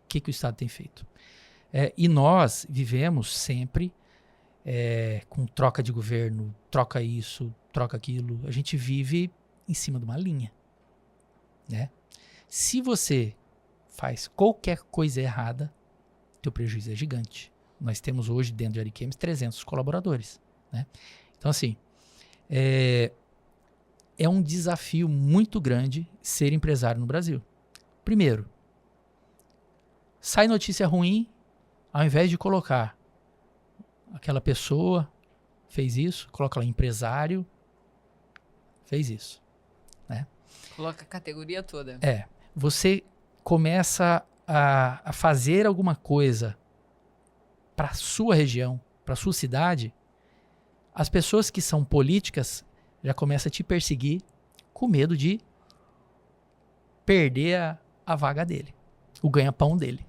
O que o estado tem feito? E nós vivemos sempre com troca de governo, troca isso, troca aquilo. A gente vive em cima de uma linha, né? Se você faz qualquer coisa errada, teu prejuízo é gigante. Nós temos hoje, dentro de Ariquemes, 300 colaboradores, né? Então, assim, é um desafio muito grande ser empresário no Brasil. Primeiro, sai notícia ruim, ao invés de colocar aquela pessoa fez isso, coloca lá empresário, fez isso, né? Coloca a categoria toda. Você começa a fazer alguma coisa para sua região, para sua cidade, as pessoas que são políticas já começam a te perseguir com medo de perder a vaga dele, o ganha-pão dele,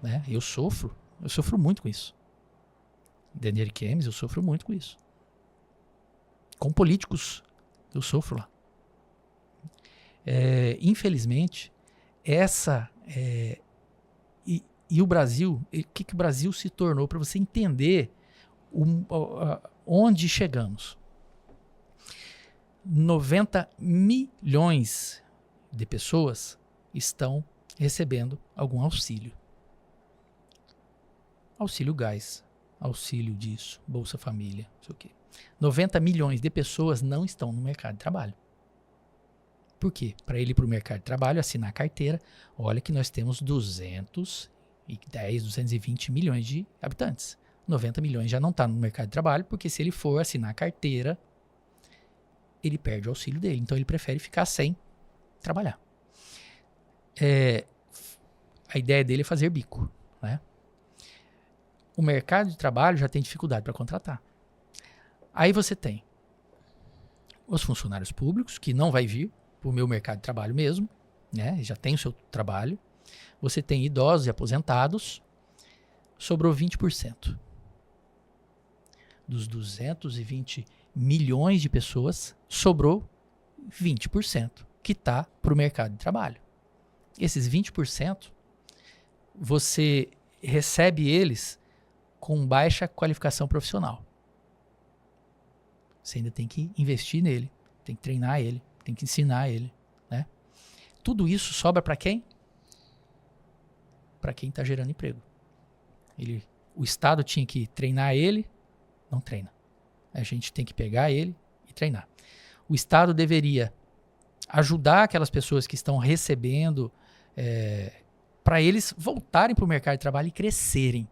né? Eu sofro muito com isso. Dentro de Ariquemes, eu sofro muito com isso. Com políticos, eu sofro lá. Infelizmente, e o Brasil, o que o Brasil se tornou, para você entender onde chegamos. 90 milhões de pessoas estão recebendo algum auxílio. Auxílio gás, auxílio disso, Bolsa Família, não sei o quê. 90 milhões de pessoas não estão no mercado de trabalho. Por quê? Para ele ir para o mercado de trabalho, assinar a carteira, olha que nós temos 220 milhões de habitantes. 90 milhões já não está no mercado de trabalho, porque se ele for assinar a carteira, ele perde o auxílio dele. Então ele prefere ficar sem trabalhar. A ideia dele é fazer bico, né? O mercado de trabalho já tem dificuldade para contratar. Aí você tem os funcionários públicos, que não vai vir para o meu mercado de trabalho mesmo, né? Já tem o seu trabalho. Você tem idosos e aposentados. Sobrou 20%. Dos 220 milhões de pessoas, sobrou 20% que está para o mercado de trabalho. Esses 20%, você recebe eles com baixa qualificação profissional. Você ainda tem que investir nele, tem que treinar ele, tem que ensinar ele, né? Tudo isso sobra para quem? Para quem está gerando emprego. O Estado tinha que treinar ele, não treina. A gente tem que pegar ele e treinar. O Estado deveria ajudar aquelas pessoas que estão recebendo para eles voltarem para o mercado de trabalho e crescerem,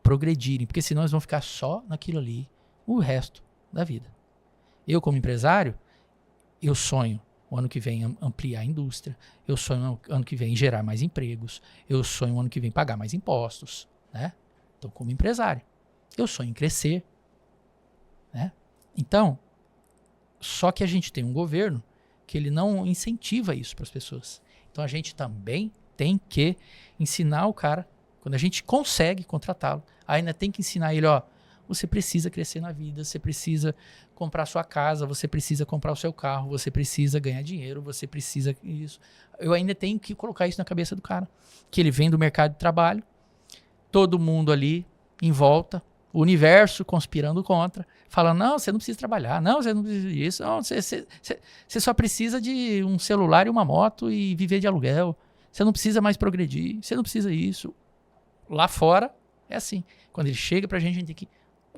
progredirem, porque senão eles vão ficar só naquilo ali o resto da vida. Eu, como empresário, eu sonho o ano que vem ampliar a indústria, eu sonho o ano que vem gerar mais empregos, eu sonho o ano que vem pagar mais impostos, né? Então, como empresário, eu sonho em crescer, né? Então, só que a gente tem um governo que ele não incentiva isso para as pessoas. Então, a gente também tem que ensinar o cara, quando a gente consegue contratá-lo, ainda tem que ensinar ele, ó, você precisa crescer na vida, você precisa comprar sua casa, você precisa comprar o seu carro, você precisa ganhar dinheiro, você precisa isso. Eu ainda tenho que colocar isso na cabeça do cara, que ele vem do mercado de trabalho, todo mundo ali em volta, o universo conspirando contra, falando, não, você não precisa trabalhar, não, você não precisa disso, não, você só precisa de um celular e uma moto e viver de aluguel, você não precisa mais progredir, você não precisa isso. Lá fora é assim, quando ele chega pra gente tem que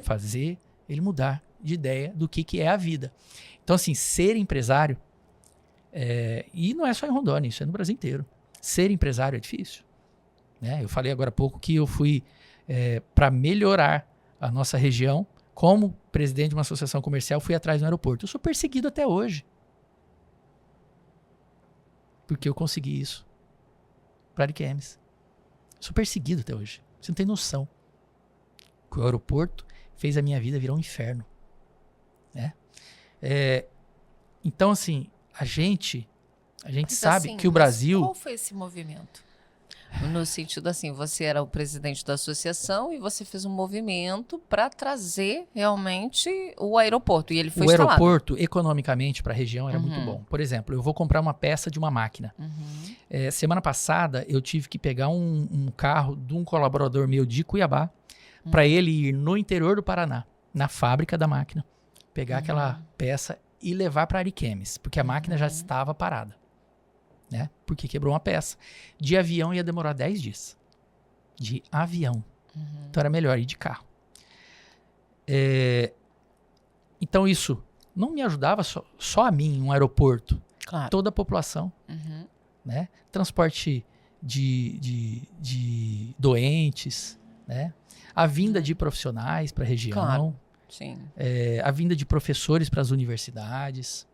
fazer ele mudar de ideia do que é a vida. Então, assim, ser empresário, e não é só em Rondônia, isso é no Brasil inteiro. Ser empresário é difícil, né? Eu falei agora há pouco que eu fui para melhorar a nossa região, como presidente de uma associação comercial, fui atrás do aeroporto. Eu sou perseguido até hoje. Porque eu consegui isso para Ariquemes. Sou perseguido até hoje. Você não tem noção. O aeroporto fez a minha vida virar um inferno. Né? Então, assim, a gente Mas, sabe assim, que o mas Brasil... Qual foi esse movimento? No sentido assim, você era o presidente da associação e você fez um movimento para trazer realmente o aeroporto. E ele foi O instalado. aeroporto, economicamente, para a região, era muito Uhum. bom. Por exemplo, eu vou comprar uma peça de uma máquina. Uhum. Semana passada, eu tive que pegar um carro de um colaborador meu de Cuiabá para ele ir no interior do Paraná, na fábrica da máquina, pegar aquela peça e levar para Ariquemes, porque a máquina já estava parada. Né? Porque quebrou uma peça. De avião ia demorar 10 dias. De avião. Então era melhor ir de carro. Então isso não me ajudava só a mim, um aeroporto. Claro. Toda a população. Uhum. Né? Transporte de doentes. Né? A vinda de profissionais para a região. Claro. Sim. A vinda de professores para as universidades.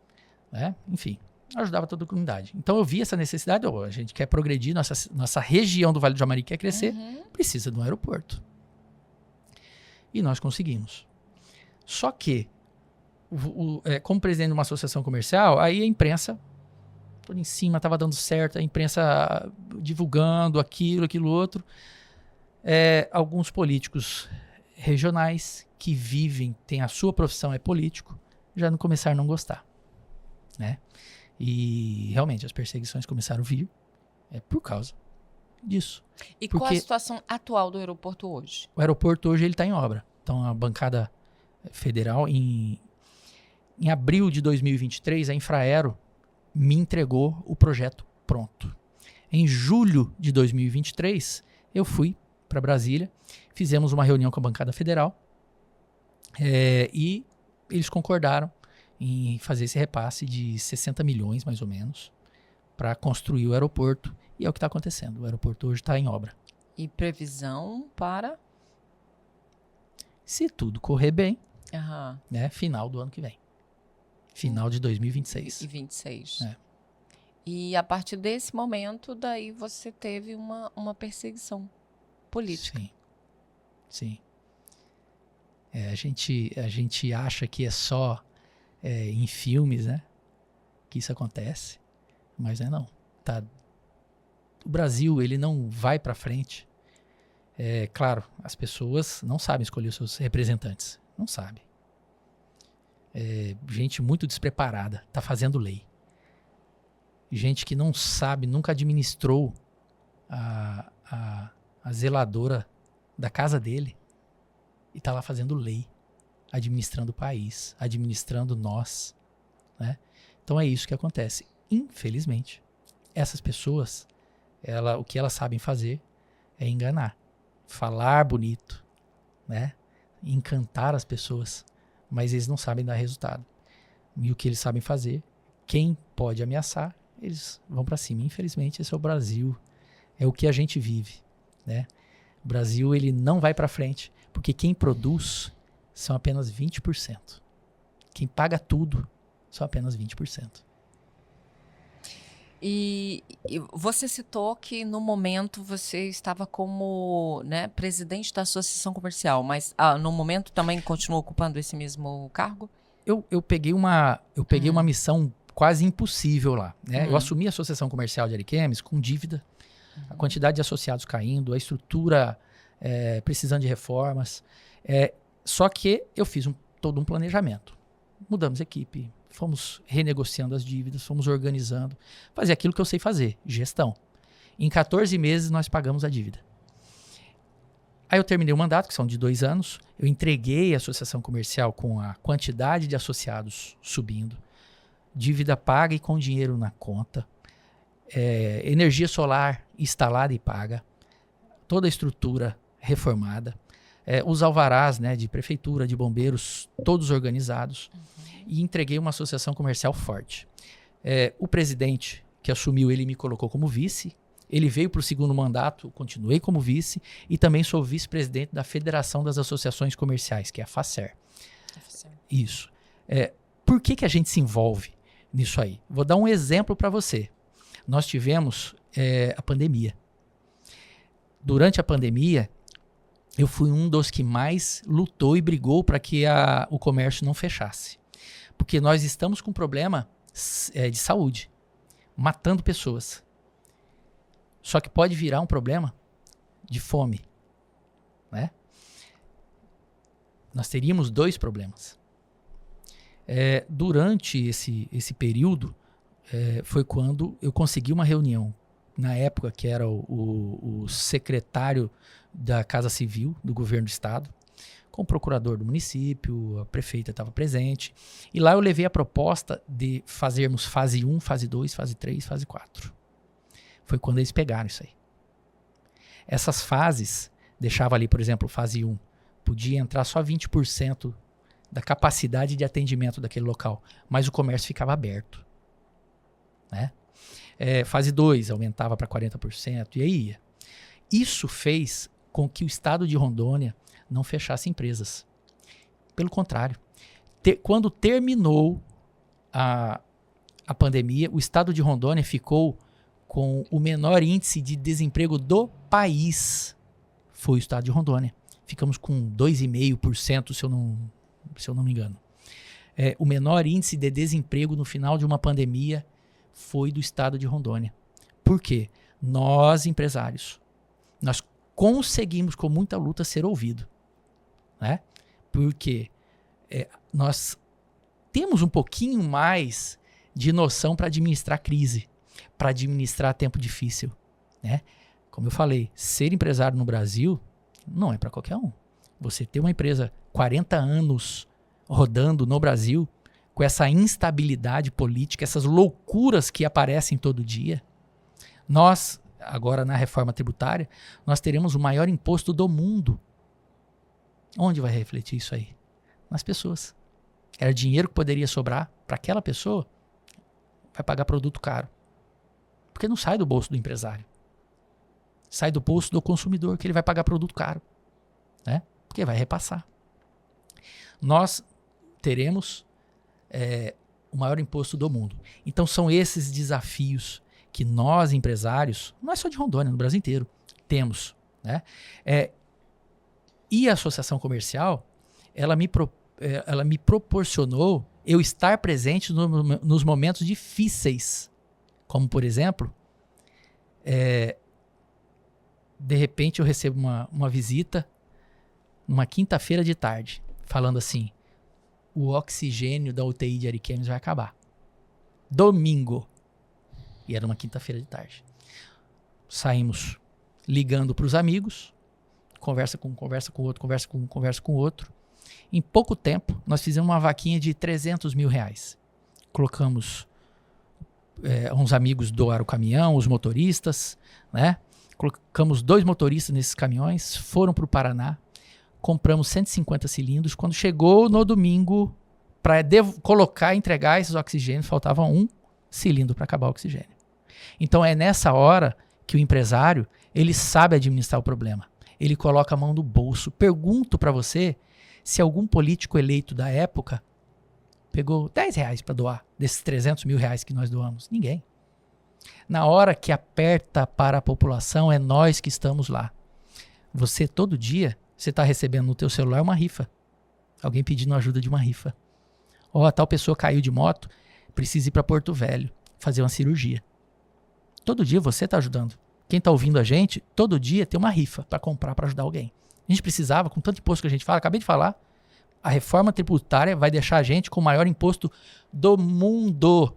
Né? Enfim. Ajudava toda a comunidade. Então eu vi essa necessidade, a gente quer progredir, nossa região do Vale do Jamari quer crescer, precisa de um aeroporto. E nós conseguimos. Só que, como presidente de uma associação comercial, aí a imprensa, toda em cima, estava dando certo, a imprensa divulgando aquilo outro. Alguns políticos regionais que vivem, têm a sua profissão, é político, já não começaram a não gostar. Né? E realmente as perseguições começaram a vir por causa disso. E qual a situação atual do aeroporto hoje? O aeroporto hoje está em obra. Então a bancada federal, em abril de 2023, a Infraero me entregou o projeto pronto. Em julho de 2023, eu fui para Brasília, fizemos uma reunião com a bancada federal e eles concordaram em fazer esse repasse de 60 milhões, mais ou menos, para construir o aeroporto. E é o que está acontecendo. O aeroporto hoje está em obra. E previsão para? Se tudo correr bem, Aham. né, final do ano que vem. Final de 2026. E 26. É. E a partir desse momento, daí você teve uma perseguição política. Sim. Sim. A gente acha que é só em filmes, né, que isso acontece, mas não. Tá. O Brasil, ele não vai para frente. Claro, as pessoas não sabem escolher os seus representantes. Não sabem. Gente muito despreparada, tá fazendo lei. Gente que não sabe, nunca administrou a zeladora da casa dele e tá lá fazendo lei, administrando o país, administrando nós, né? Então é isso que acontece. Infelizmente, essas pessoas, o que elas sabem fazer é enganar, falar bonito, né? Encantar as pessoas, mas eles não sabem dar resultado. E o que eles sabem fazer, quem pode ameaçar, eles vão para cima. Infelizmente, esse é o Brasil, é o que a gente vive, né? O Brasil, ele não vai para frente, porque quem produz são apenas 20%. Quem paga tudo são apenas 20%. E você citou que no momento você estava como, né, presidente da associação comercial, mas no momento também continua ocupando esse mesmo cargo? Eu peguei uma missão quase impossível lá, né? Eu assumi a Associação Comercial de Ariquemes com dívida, a quantidade de associados caindo, a estrutura precisando de reformas. Só que eu fiz todo um planejamento. Mudamos equipe, fomos renegociando as dívidas, fomos organizando, fazer aquilo que eu sei fazer, gestão. Em 14 meses nós pagamos a dívida. Aí eu terminei o mandato, que são de 2 anos, eu entreguei a associação comercial com a quantidade de associados subindo, dívida paga e com dinheiro na conta, energia solar instalada e paga, toda a estrutura reformada, os alvarás, né, de prefeitura, de bombeiros, todos organizados, e entreguei uma associação comercial forte. O presidente que assumiu, ele me colocou como vice, Ele veio para o segundo mandato, continuei como vice e também sou vice-presidente da Federação das Associações Comerciais, que é a FACER. Isso. Por que a gente se envolve nisso aí? Vou dar um exemplo para você. Nós tivemos a pandemia. Durante a pandemia, eu fui um dos que mais lutou e brigou para que o comércio não fechasse. Porque nós estamos com um problema de saúde, matando pessoas. Só que pode virar um problema de fome, né? Nós teríamos 2 problemas. Durante esse período, foi quando eu consegui uma reunião, na época que era o secretário da Casa Civil do governo do estado, com o procurador do município, a prefeita estava presente, e lá eu levei a proposta de fazermos fase 1, fase 2, fase 3, fase 4. Foi quando eles pegaram isso aí. Essas fases, deixava ali, por exemplo, fase 1, podia entrar só 20% da capacidade de atendimento daquele local, mas o comércio ficava aberto, né? Fase 2 aumentava para 40%, e aí ia. Isso fez com que o estado de Rondônia não fechasse empresas. Pelo contrário, quando terminou a pandemia, o estado de Rondônia ficou com o menor índice de desemprego do país. Foi o estado de Rondônia. Ficamos com 2,5%, se eu não me engano. O menor índice de desemprego no final de uma pandemia foi do estado de Rondônia. Por quê? Nós, empresários, nós conseguimos com muita luta ser ouvidos, né? Porque nós temos um pouquinho mais de noção para administrar crise, para administrar tempo difícil, né? Como eu falei, ser empresário no Brasil não é para qualquer um. Você ter uma empresa 40 anos rodando no Brasil, com essa instabilidade política, essas loucuras que aparecem todo dia, nós, agora na reforma tributária, nós teremos o maior imposto do mundo. Onde vai refletir isso aí? Nas pessoas. Era dinheiro que poderia sobrar para aquela pessoa, vai pagar produto caro. Porque não sai do bolso do empresário. Sai do bolso do consumidor, que ele vai pagar produto caro, né? Porque vai repassar. Nós teremos o maior imposto do mundo. Então são esses desafios que nós, empresários, não é só de Rondônia, no Brasil inteiro, temos, né? E a associação comercial, ela me proporcionou eu estar presente nos momentos difíceis. Como, por exemplo, de repente eu recebo uma visita numa quinta-feira de tarde, falando assim: o oxigênio da UTI de Ariquemes vai acabar. Domingo. E era uma quinta-feira de tarde. Saímos ligando para os amigos, conversa com outro. Em pouco tempo, nós fizemos uma vaquinha de R$300 mil. Colocamos, uns amigos doaram o caminhão, os motoristas, né? Colocamos 2 motoristas nesses caminhões, foram para o Paraná, compramos 150 cilindros. Quando chegou no domingo, para colocar e entregar esses oxigênios, faltava 1 cilindro para acabar o oxigênio. Então é nessa hora que o empresário, ele sabe administrar o problema. Ele coloca a mão no bolso. Pergunto para você se algum político eleito da época pegou R$10 para doar desses R$300 mil que nós doamos. Ninguém. Na hora que aperta para a população, é nós que estamos lá. Você, todo dia, você está recebendo no teu celular uma rifa. Alguém pedindo ajuda de uma rifa. A tal pessoa caiu de moto, precisa ir para Porto Velho fazer uma cirurgia. Todo dia você está ajudando. Quem está ouvindo a gente, todo dia tem uma rifa para comprar, para ajudar alguém. A gente precisava, com tanto imposto que a gente fala, acabei de falar, a reforma tributária vai deixar a gente com o maior imposto do mundo.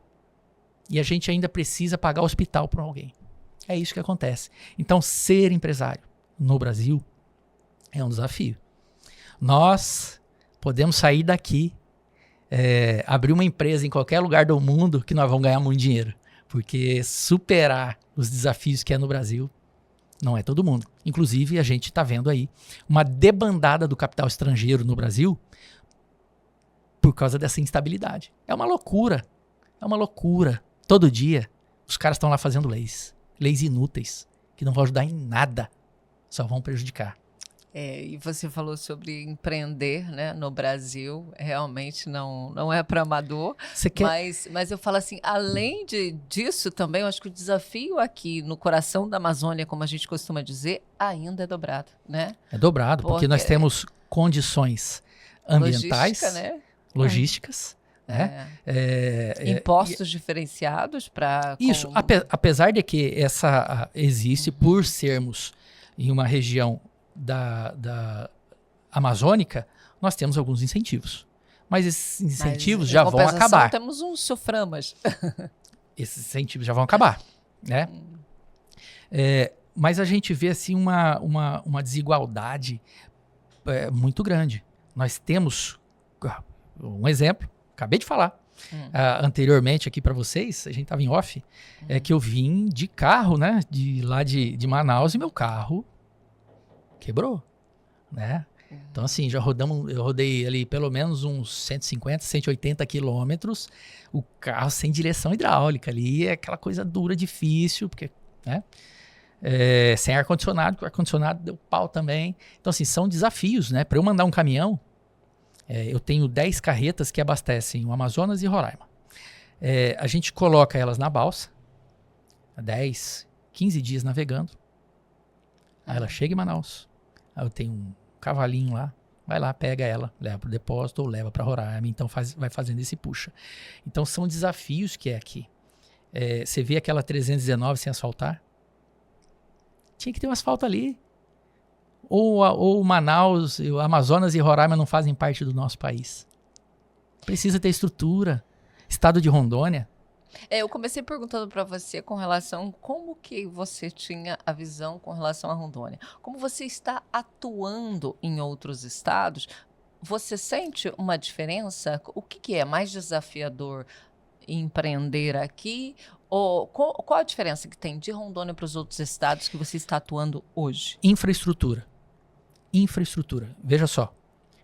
E a gente ainda precisa pagar hospital para alguém. É isso que acontece. Então, ser empresário no Brasil é um desafio. Nós podemos sair daqui, abrir uma empresa em qualquer lugar do mundo que nós vamos ganhar muito dinheiro. Porque superar os desafios que é no Brasil não é todo mundo. Inclusive, a gente está vendo aí uma debandada do capital estrangeiro no Brasil por causa dessa instabilidade. É uma loucura. É uma loucura. Todo dia, os caras estão lá fazendo leis. leis inúteis, que não vão ajudar em nada, só vão prejudicar. E você falou sobre empreender, né, no Brasil, realmente não é para amador, mas eu falo assim, além disso também, eu acho que o desafio aqui no coração da Amazônia, como a gente costuma dizer, ainda é dobrado, né? É dobrado, porque nós temos condições ambientais, logísticas, né? Impostos diferenciados para... Isso, apesar de que essa existe por sermos em uma região da amazônica, nós temos alguns incentivos. Mas esses incentivos já vão acabar. Temos uns soframas. Esses incentivos já vão acabar, né? Mas a gente vê assim uma desigualdade muito grande. Nós temos um exemplo, acabei de falar anteriormente aqui para vocês, a gente estava em off, que eu vim de carro, né? Lá de Manaus, e meu carro quebrou, né? Então, assim, eu rodei ali pelo menos uns 150, 180 quilômetros, o carro sem direção hidráulica ali, é aquela coisa dura, difícil, porque, né? Sem ar-condicionado, porque o ar-condicionado deu pau também. Então, assim, são desafios, né? Para eu mandar um caminhão, eu tenho 10 carretas que abastecem o Amazonas e Roraima. A gente coloca elas na balsa, 10, 15 dias navegando, aí ela chega em Manaus. Aí eu tenho um cavalinho lá, vai lá, pega ela, leva para o depósito ou leva para Roraima, então vai fazendo esse puxa. Então são desafios que é aqui. Você vê aquela 319 sem asfaltar? Tinha que ter um asfalto ali. Ou Manaus, o Amazonas e Roraima não fazem parte do nosso país. Precisa ter estrutura. Estado de Rondônia. Eu comecei perguntando para você com relação como que você tinha a visão com relação à Rondônia. Como você está atuando em outros estados, você sente uma diferença? O que é mais desafiador empreender aqui? Ou qual a diferença que tem de Rondônia para os outros estados que você está atuando hoje? Infraestrutura. Veja só.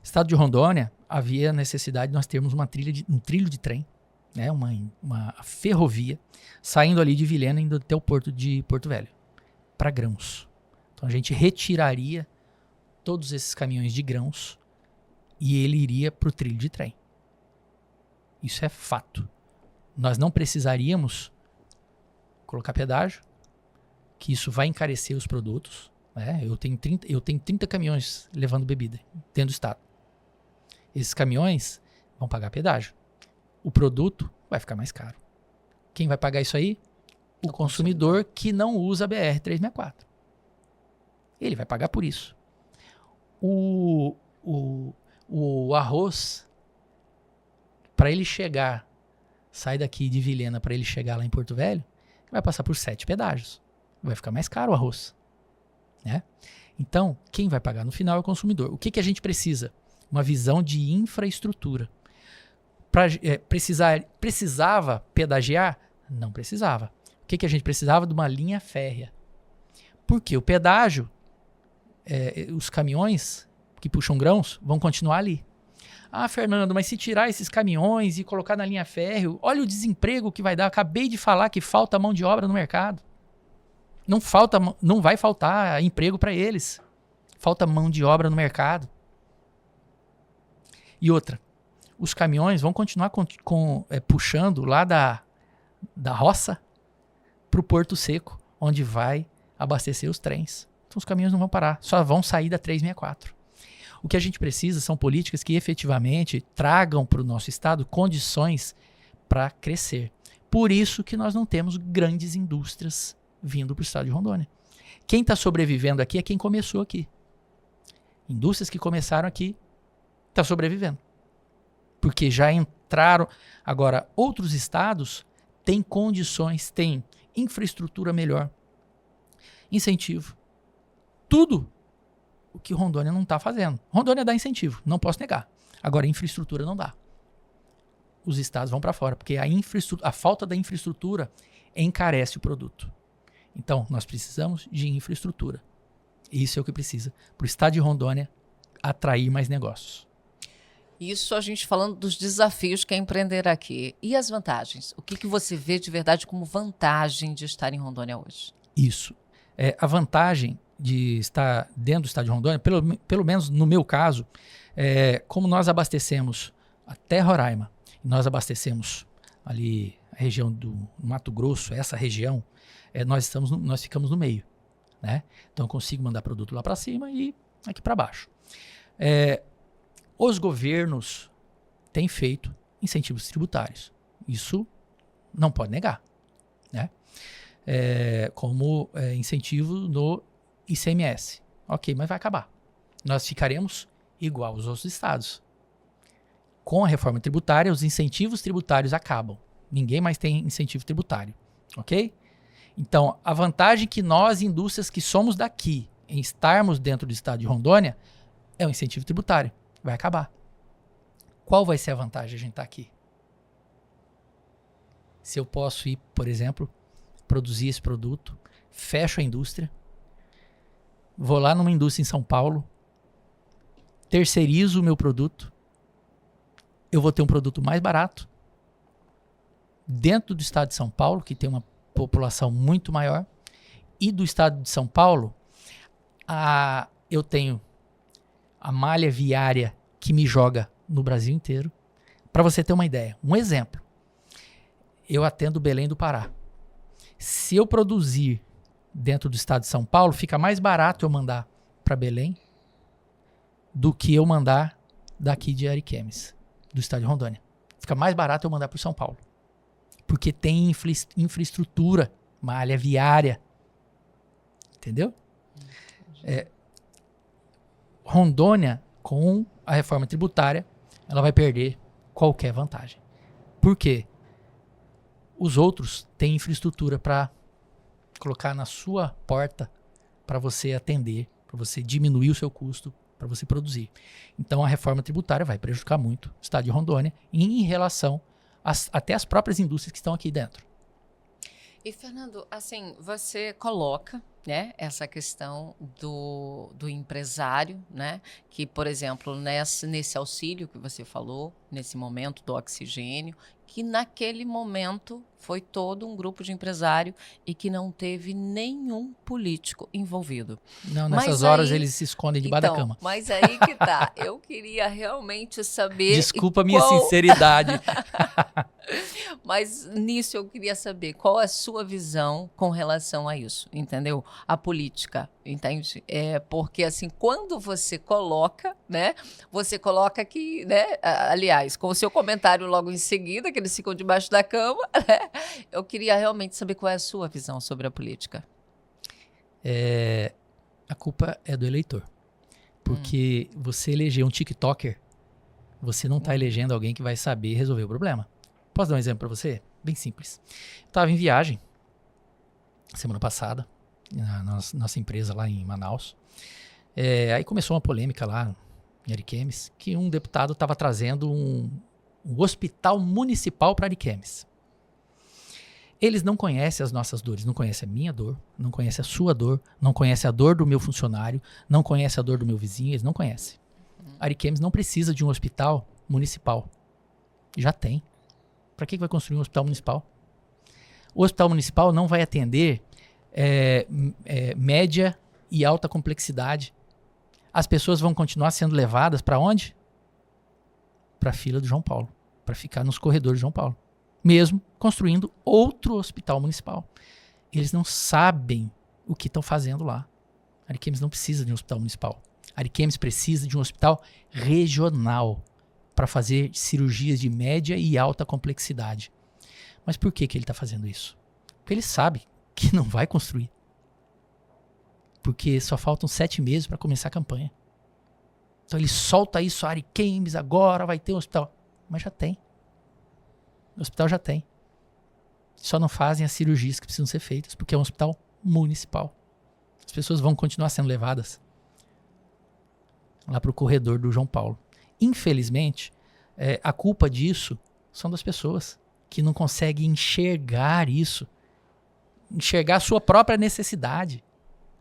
Estado de Rondônia, havia necessidade de nós termos um trilho de trem, né, uma ferrovia, saindo ali de Vilhena, indo até o porto de Porto Velho, para grãos. Então a gente retiraria todos esses caminhões de grãos e ele iria para o trilho de trem. Isso é fato. Nós não precisaríamos colocar pedágio, que isso vai encarecer os produtos. Né? Eu tenho 30 caminhões levando bebida dentro do estado. Esses caminhões vão pagar pedágio. O produto vai ficar mais caro. Quem vai pagar isso aí? O consumidor que não usa a BR-364. Ele vai pagar por isso. O arroz, para ele chegar, sai daqui de Vilhena para ele chegar lá em Porto Velho, vai passar por 7 pedágios. Vai ficar mais caro o arroz. Né? Então, quem vai pagar no final é o consumidor. O que a gente precisa? Uma visão de infraestrutura. Precisava pedagiar? Não precisava. O que a gente precisava? De uma linha férrea. Por quê? O pedágio, os caminhões que puxam grãos vão continuar ali. Ah, Fernando, mas se tirar esses caminhões e colocar na linha férrea, olha o desemprego que vai dar. Acabei de falar que falta mão de obra no mercado. Não vai faltar emprego para eles. Falta mão de obra no mercado. E outra, os caminhões vão continuar puxando lá da roça para o Porto Seco, onde vai abastecer os trens. Então os caminhões não vão parar, só vão sair da 364. O que a gente precisa são políticas que efetivamente tragam para o nosso estado condições para crescer. Por isso que nós não temos grandes indústrias vindo para o estado de Rondônia. Quem está sobrevivendo aqui é quem começou aqui. Indústrias que começaram aqui estão sobrevivendo. Porque já entraram. Agora, outros estados têm condições, têm infraestrutura melhor, incentivo. Tudo o que Rondônia não está fazendo. Rondônia dá incentivo, não posso negar. Agora, infraestrutura não dá. Os estados vão para fora, porque a falta da infraestrutura encarece o produto. Então, nós precisamos de infraestrutura. Isso é o que precisa para o estado de Rondônia atrair mais negócios. Isso a gente falando dos desafios que é empreender aqui. E as vantagens? O que você vê de verdade como vantagem de estar em Rondônia hoje? Isso. A vantagem de estar dentro do estado de Rondônia, pelo menos no meu caso, como nós abastecemos até Roraima, e nós abastecemos ali a região do Mato Grosso, essa região, nós ficamos no meio, né? Então eu consigo mandar produto lá para cima e aqui para baixo. Os governos têm feito incentivos tributários. Isso não pode negar, né? Como incentivo no ICMS. Ok, mas vai acabar. Nós ficaremos igual aos outros estados. Com a reforma tributária, os incentivos tributários acabam. Ninguém mais tem incentivo tributário, ok? Então, a vantagem que nós, indústrias que somos daqui, em estarmos dentro do estado de Rondônia, é o incentivo tributário. Vai acabar. Qual vai ser a vantagem de a gente estar aqui? Se eu posso ir, por exemplo, produzir esse produto, fecho a indústria, vou lá numa indústria em São Paulo, terceirizo o meu produto, eu vou ter um produto mais barato, dentro do estado de São Paulo, que tem uma população muito maior, e do estado de São Paulo, eu tenho a malha viária que me joga no Brasil inteiro. Para você ter uma ideia, um exemplo, eu atendo Belém do Pará. Se eu produzir dentro do estado de São Paulo, fica mais barato eu mandar para Belém do que eu mandar daqui de Ariquemes, do estado de Rondônia. Fica mais barato eu mandar para São Paulo. Porque tem infraestrutura, malha viária. Entendeu? Rondônia, com a reforma tributária, ela vai perder qualquer vantagem. Por quê? Os outros têm infraestrutura para colocar na sua porta para você atender, para você diminuir o seu custo, para você produzir. Então a reforma tributária vai prejudicar muito o estado de Rondônia em relação até as próprias indústrias que estão aqui dentro. E, Fernando, assim, você coloca, né, essa questão do empresário, né, que, por exemplo, nesse auxílio que você falou, nesse momento do oxigênio, que naquele momento foi todo um grupo de empresário e que não teve nenhum político envolvido. Não, nessas horas eles se escondem debaixo da cama. Mas aí que tá, eu queria realmente saber... Desculpa a minha sinceridade. Mas nisso eu queria saber qual é a sua visão com relação a isso, entendeu? A política, entende? Porque assim, quando você coloca, né? Você coloca que, né? Aliás, com o seu comentário logo em seguida, que eles ficam debaixo da cama, né? Eu queria realmente saber qual é a sua visão sobre a política. A culpa é do eleitor. Porque você eleger um TikToker, você não está elegendo alguém que vai saber resolver o problema. Posso dar um exemplo para você? Bem simples. Eu estava em viagem semana passada, na nossa empresa lá em Manaus. Aí começou uma polêmica lá em Ariquemes, que um deputado estava trazendo um hospital municipal para Ariquemes. Eles não conhecem as nossas dores, não conhecem a minha dor, não conhecem a sua dor, não conhecem a dor do meu funcionário, não conhecem a dor do meu vizinho, eles não conhecem. Ariquemes não precisa de um hospital municipal. Já tem. Para que vai construir um hospital municipal? O hospital municipal não vai atender média e alta complexidade. As pessoas vão continuar sendo levadas para onde? Para a fila do João Paulo, para ficar nos corredores do João Paulo. Mesmo construindo outro hospital municipal. Eles não sabem o que estão fazendo lá. Ariquemes não precisa de um hospital municipal. Ariquemes precisa de um hospital regional para fazer cirurgias de média e alta complexidade. Mas por que ele está fazendo isso? Porque ele sabe que não vai construir. Porque só faltam 7 meses para começar a campanha. Então ele solta isso, Ariquemes, agora vai ter um hospital. Mas já tem. O hospital já tem. Só não fazem as cirurgias que precisam ser feitas, porque é um hospital municipal. As pessoas vão continuar sendo levadas lá para o corredor do João Paulo. Infelizmente, a culpa disso são das pessoas que não conseguem enxergar isso, enxergar a sua própria necessidade.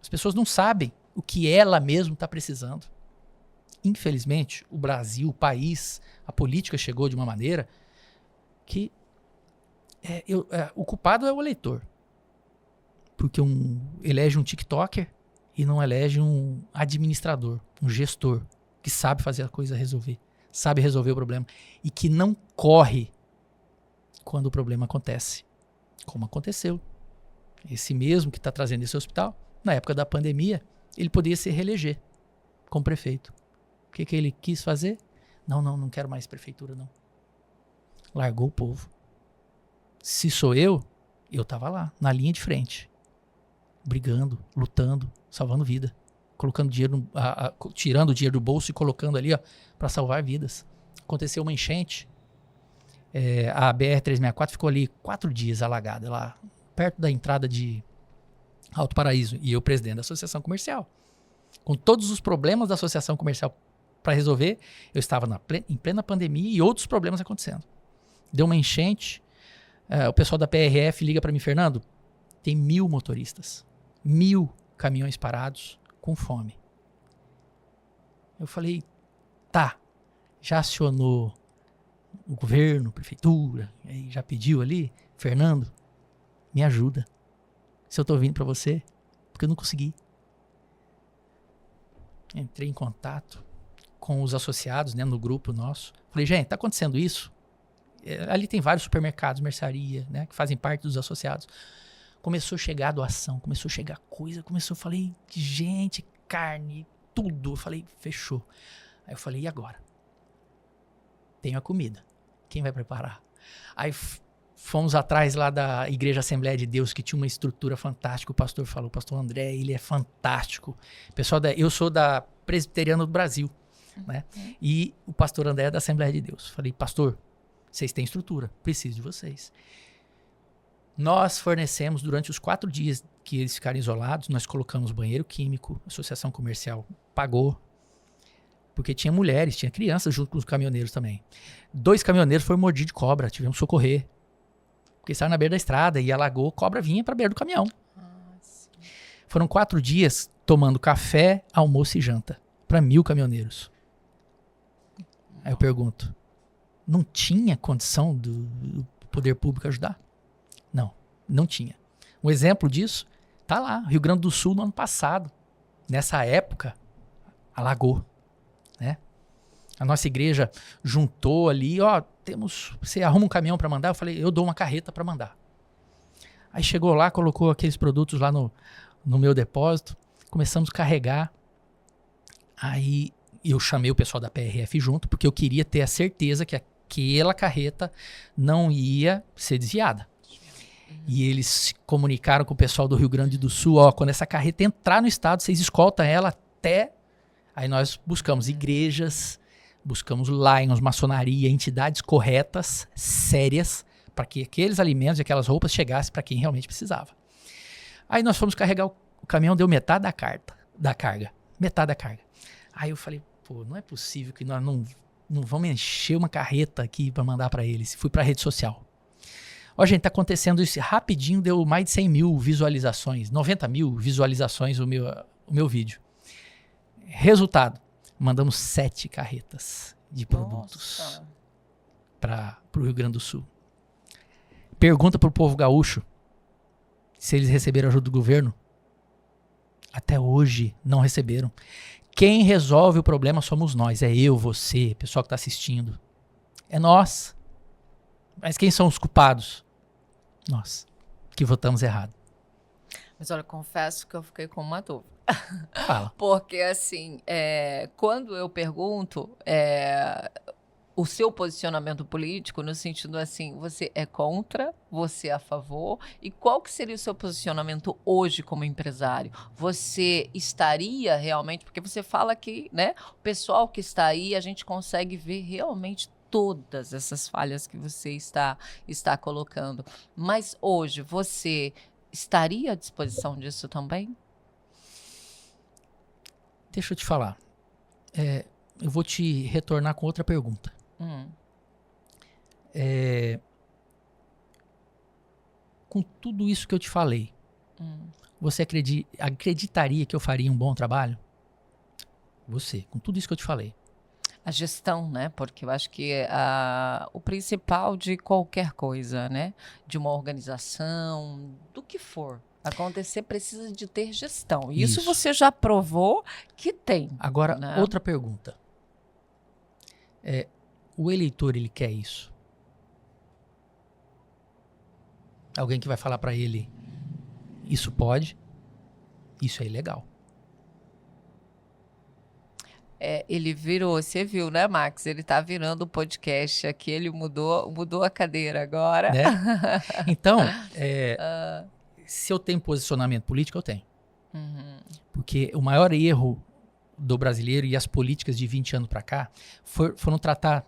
As pessoas não sabem o que ela mesma está precisando. Infelizmente, o Brasil, o país, a política chegou de uma maneira que o culpado é o eleitor. porque elege um TikToker e não elege um administrador, um gestor, que sabe fazer a coisa resolver, sabe resolver o problema e que não corre quando o problema acontece, como aconteceu. Esse mesmo que está trazendo esse hospital, na época da pandemia, ele poderia se reeleger como prefeito. O que ele quis fazer? Não quero mais prefeitura, não. Largou o povo. Se sou eu estava lá, na linha de frente, brigando, lutando, salvando vida, colocando dinheiro, tirando o dinheiro do bolso e colocando ali, para salvar vidas. Aconteceu uma enchente, a BR-364 ficou ali 4 dias alagada, lá perto da entrada de Alto Paraíso, e eu presidente da associação comercial. Com todos os problemas da associação comercial para resolver, eu estava em plena pandemia e outros problemas acontecendo. Deu uma enchente, o pessoal da PRF liga para mim, Fernando, tem 1.000 motoristas, 1.000 caminhões parados com fome. Eu falei, tá, já acionou o governo, prefeitura, aí já pediu ali, Fernando, me ajuda. Se eu tô vindo para você, porque eu não consegui. Entrei em contato com os associados, né, no grupo nosso. Falei, gente, tá acontecendo isso? Ali tem vários supermercados, mercearia, né, que fazem parte dos associados. Começou a chegar a doação, começou a chegar coisa, falei, gente, carne, tudo. Eu falei, fechou. Aí eu falei, e agora? Tenho a comida. Quem vai preparar? Aí fomos atrás lá da Igreja Assembleia de Deus, que tinha uma estrutura fantástica. O pastor falou, o pastor André, ele é fantástico. Pessoal, eu sou da Presbiteriana do Brasil, né? E o pastor André é da Assembleia de Deus. Falei, pastor, vocês têm estrutura, preciso de vocês. Nós fornecemos, durante os 4 dias que eles ficaram isolados, nós colocamos banheiro químico, a associação comercial pagou, porque tinha mulheres, tinha crianças junto com os caminhoneiros também. 2 caminhoneiros foram mordidos de cobra, tivemos que socorrer. Porque estavam na beira da estrada e alagou, cobra vinha para a beira do caminhão. Foram 4 dias tomando café, almoço e janta para 1.000 caminhoneiros. Aí eu pergunto, não tinha condição do poder público ajudar? Não tinha. Um exemplo disso tá lá, Rio Grande do Sul, no ano passado. Nessa época, alagou, né? A nossa igreja juntou ali, você arruma um caminhão para mandar? Eu falei, eu dou uma carreta para mandar. Aí chegou lá, colocou aqueles produtos lá no meu depósito, começamos a carregar. Aí eu chamei o pessoal da PRF junto, porque eu queria ter a certeza que aquela carreta não ia ser desviada. E eles se comunicaram com o pessoal do Rio Grande do Sul, quando essa carreta entrar no estado, vocês escoltam ela até... Aí nós buscamos igrejas, buscamos Lions, maçonaria, entidades corretas, sérias, para que aqueles alimentos e aquelas roupas chegassem para quem realmente precisava. Aí nós fomos carregar o caminhão, deu metade da carga. Metade da carga. Aí eu falei, não é possível que nós não vamos encher uma carreta aqui para mandar para eles. Fui para a rede social. Gente, tá acontecendo isso rapidinho, deu mais de 100.000 visualizações, 90.000 visualizações o meu vídeo. Resultado, mandamos 7 carretas de produtos para o Rio Grande do Sul. Pergunta pro povo gaúcho se eles receberam ajuda do governo. Até hoje não receberam. Quem resolve o problema somos nós, é eu, você, pessoal que está assistindo. É nós. Mas quem são os culpados? Nós, que votamos errado. Mas olha, confesso que eu fiquei com uma dúvida. Fala. Porque, assim, quando eu pergunto o seu posicionamento político, no sentido assim, você é contra, você é a favor, e qual que seria o seu posicionamento hoje como empresário? Você estaria realmente, porque você fala que, né, o pessoal que está aí, a gente consegue ver realmente todas essas falhas que você está colocando. Mas hoje, você estaria à disposição disso também? Deixa eu te falar. Eu vou te retornar com outra pergunta. Com tudo isso que eu te falei, você acreditaria que eu faria um bom trabalho? Você, com tudo isso que eu te falei. A gestão, né? Porque eu acho que o principal de qualquer coisa, né? De uma organização, do que for, Acontecer precisa de ter gestão. Isso Isso. você já provou que tem. Agora, né? outra pergunta. O eleitor, ele quer isso? Alguém que vai falar para ele, isso pode, isso é ilegal. Ele virou, você viu, né, Max? Ele tá virando o podcast aqui, ele mudou a cadeira agora. Né? Então, se eu tenho posicionamento político, eu tenho. Uhum. Porque o maior erro do brasileiro e as políticas de 20 anos para cá foram tratar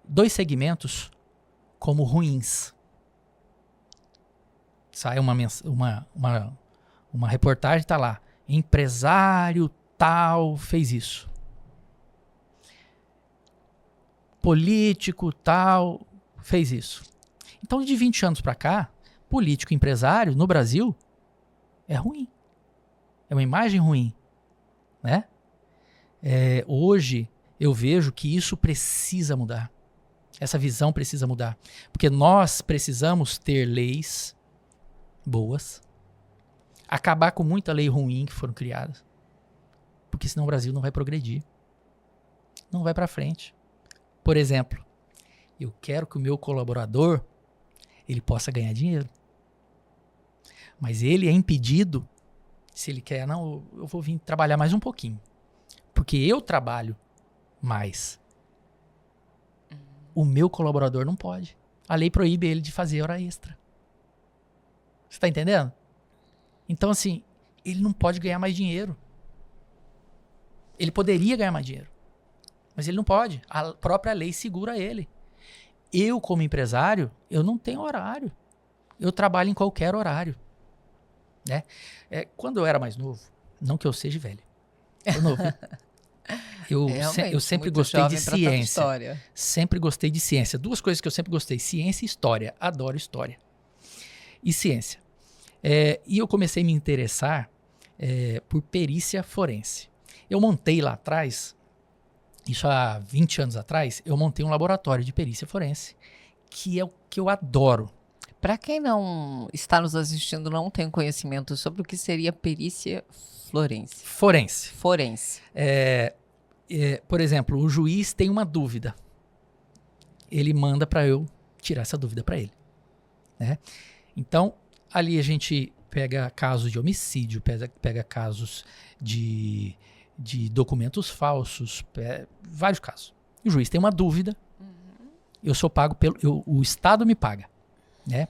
2 segmentos como ruins. Sai uma reportagem, tá lá, empresário tal fez isso. Político tal fez isso. Então, de 20 anos para cá, político e empresário no Brasil é ruim. É uma imagem ruim, né? Hoje eu vejo que isso precisa mudar. Essa visão precisa mudar. Porque nós precisamos ter leis boas, acabar com muita lei ruim que foram criadas. Porque senão o Brasil não vai progredir. Não vai para frente. Por exemplo, eu quero que o meu colaborador ele possa ganhar dinheiro. Mas ele é impedido, se ele quer, não, eu vou vir trabalhar mais um pouquinho. Porque eu trabalho mais. O meu colaborador não pode. A lei proíbe ele de fazer hora extra. Você está entendendo? Então, assim, ele não pode ganhar mais dinheiro. Ele poderia ganhar mais dinheiro. Mas ele não pode. A própria lei segura ele. Eu, como empresário, eu não tenho horário. Eu trabalho em qualquer horário. Né? Quando eu era mais novo, não que eu seja velho, eu novo. Eu sempre gostei de ciência. Sempre gostei de ciência. 2 coisas que eu sempre gostei: ciência e história. Adoro história. E ciência. E eu comecei a me interessar por perícia forense. Eu montei lá atrás, isso há 20 anos atrás, eu montei um laboratório de perícia forense, que é o que eu adoro. Para quem não está nos assistindo, não tem conhecimento sobre o que seria perícia forense. Forense. Por exemplo, o juiz tem uma dúvida. Ele manda para eu tirar essa dúvida para ele. Né? Então, ali a gente pega casos de homicídio, pega casos de documentos falsos, vários casos. O juiz tem uma dúvida, eu sou pago o Estado me paga, né?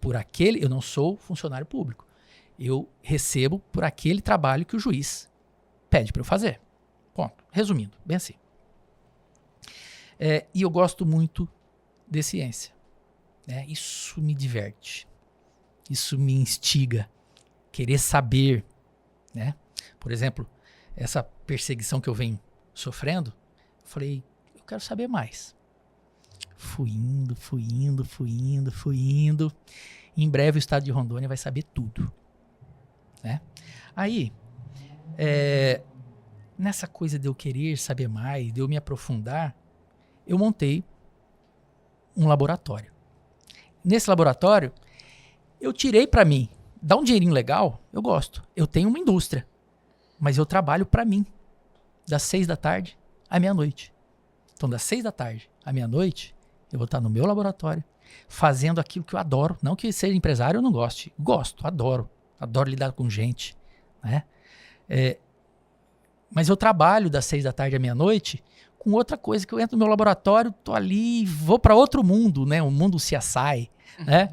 Por aquele, eu não sou funcionário público. Eu recebo por aquele trabalho que o juiz pede para eu fazer. Ponto. Resumindo, bem assim. E eu gosto muito de ciência. Né? Isso me diverte. Isso me instiga. Querer saber. Né? Por exemplo, essa perseguição que eu venho sofrendo, eu falei, eu quero saber mais. Fui indo. Em breve o estado de Rondônia vai saber tudo. Né? Aí, nessa coisa de eu querer saber mais, de eu me aprofundar, eu montei um laboratório. Nesse laboratório, eu tirei para mim, dá um dinheirinho legal, eu gosto. Eu tenho uma indústria, mas eu trabalho para mim, das 6 da tarde à meia-noite. Então, das 6 da tarde à meia-noite, eu vou estar no meu laboratório, fazendo aquilo que eu adoro. Não que seja empresário eu não goste. Gosto, adoro. Adoro lidar com gente. Né? Mas eu trabalho das 6 da tarde à meia-noite com outra coisa, que eu entro no meu laboratório, tô ali, vou para outro mundo, né? Um mundo CSI. Né?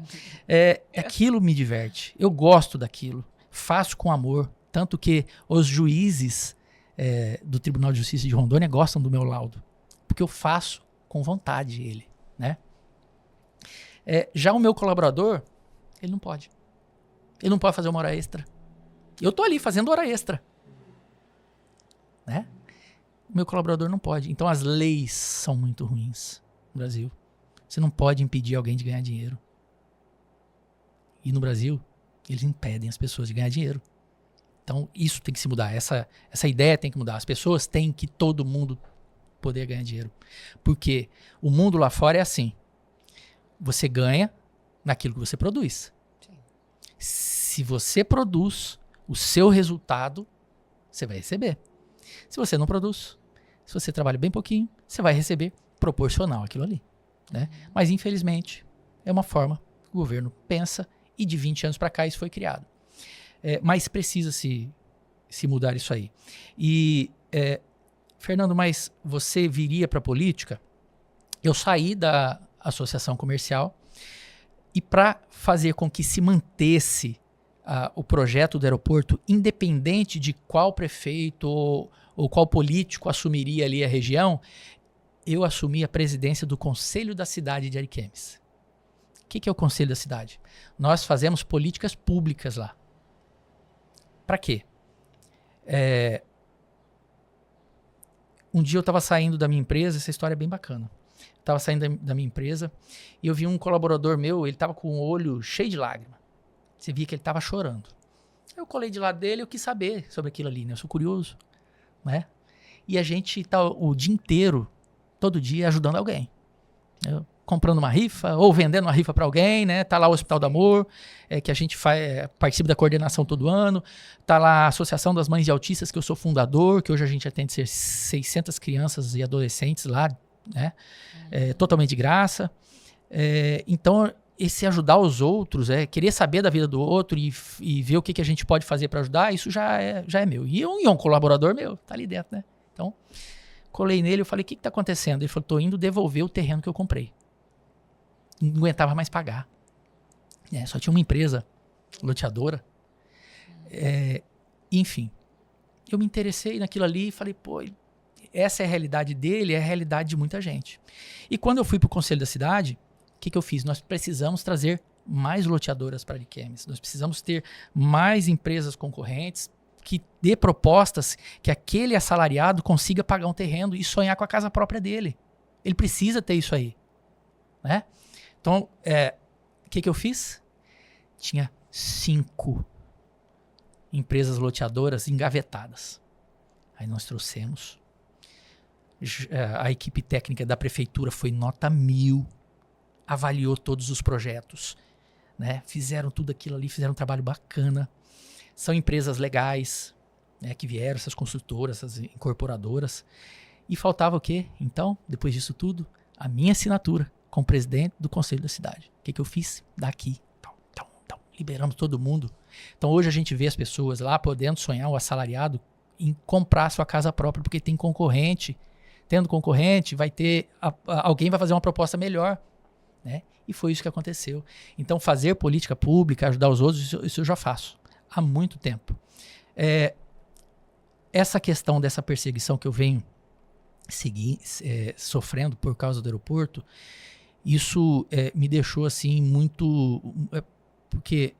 Aquilo me diverte. Eu gosto daquilo. Faço com amor. Tanto que os juízes do Tribunal de Justiça de Rondônia gostam do meu laudo. Porque eu faço com vontade ele. Né? Já o meu colaborador, ele não pode. Ele não pode fazer uma hora extra. Eu tô ali fazendo hora extra. Né? O meu colaborador não pode. Então as leis são muito ruins no Brasil. Você não pode impedir alguém de ganhar dinheiro. E no Brasil, eles impedem as pessoas de ganhar dinheiro. Então isso tem que se mudar. Essa ideia tem que mudar. As pessoas têm que todo mundo poder ganhar dinheiro. Porque o mundo lá fora é assim. Você ganha naquilo que você produz. Sim. se você produz o seu resultado, você vai receber. Se você não produz, se você trabalha bem pouquinho, você vai receber proporcional àquilo ali, né? Mas, infelizmente, é uma forma que o governo pensa e de 20 anos para cá isso foi criado. Mas precisa se mudar isso aí. E, Fernando, mas você viria para a política? Eu saí da associação comercial e para fazer com que se mantesse o projeto do aeroporto, independente de qual prefeito ou qual político assumiria ali a região, eu assumi a presidência do Conselho da Cidade de Ariquemes. O que é o Conselho da Cidade? Nós fazemos políticas públicas lá. Para quê? Um dia eu estava saindo da minha empresa, essa história é bem bacana. Estava saindo da minha empresa e eu vi um colaborador meu, ele estava com o olho cheio de lágrima. Você via que ele estava chorando. Eu colei de lado dele, eu quis saber sobre aquilo ali, né? Eu sou curioso, né? E a gente tá o dia inteiro, todo dia, ajudando alguém. Comprando uma rifa ou vendendo uma rifa para alguém, né? Tá lá o Hospital do Amor, que a gente participa da coordenação todo ano. Tá lá a Associação das Mães de Autistas, que eu sou fundador, que hoje a gente atende 600 crianças e adolescentes lá, né? Totalmente de graça. Então, esse ajudar os outros, querer saber da vida do outro e ver o que a gente pode fazer para ajudar, isso já é meu. E um colaborador meu, tá ali dentro, né? Então, colei nele, eu falei, o que tá acontecendo? Ele falou, tô indo devolver o terreno que eu comprei. Não aguentava mais pagar. Só tinha uma empresa loteadora. Enfim, eu me interessei naquilo ali e falei, pô, essa é a realidade dele, é a realidade de muita gente. E quando eu fui pro Conselho da Cidade, o que eu fiz? Nós precisamos trazer mais loteadoras para Ariquemes. Nós precisamos ter mais empresas concorrentes que dê propostas que aquele assalariado consiga pagar um terreno e sonhar com a casa própria dele. Ele precisa ter isso aí, né? Então, o que eu fiz? Tinha 5 empresas loteadoras engavetadas. Aí nós trouxemos. A equipe técnica da prefeitura foi nota 1000. Avaliou todos os projetos, né? Fizeram tudo aquilo ali, fizeram um trabalho bacana. São empresas legais, né, que vieram, essas construtoras, essas incorporadoras. E faltava o quê? Então, depois disso tudo, a minha assinatura como presidente do Conselho da Cidade. O que eu fiz? Daqui. Liberamos todo mundo. Então, hoje a gente vê as pessoas lá podendo sonhar, o assalariado, em comprar sua casa própria, porque tem concorrente. Tendo concorrente, vai ter alguém vai fazer uma proposta melhor. Né? E foi isso que aconteceu. Então, fazer política pública, ajudar os outros, isso eu já faço há muito tempo. Essa questão dessa perseguição que eu venho sofrendo por causa do aeroporto, isso me deixou assim muito... porque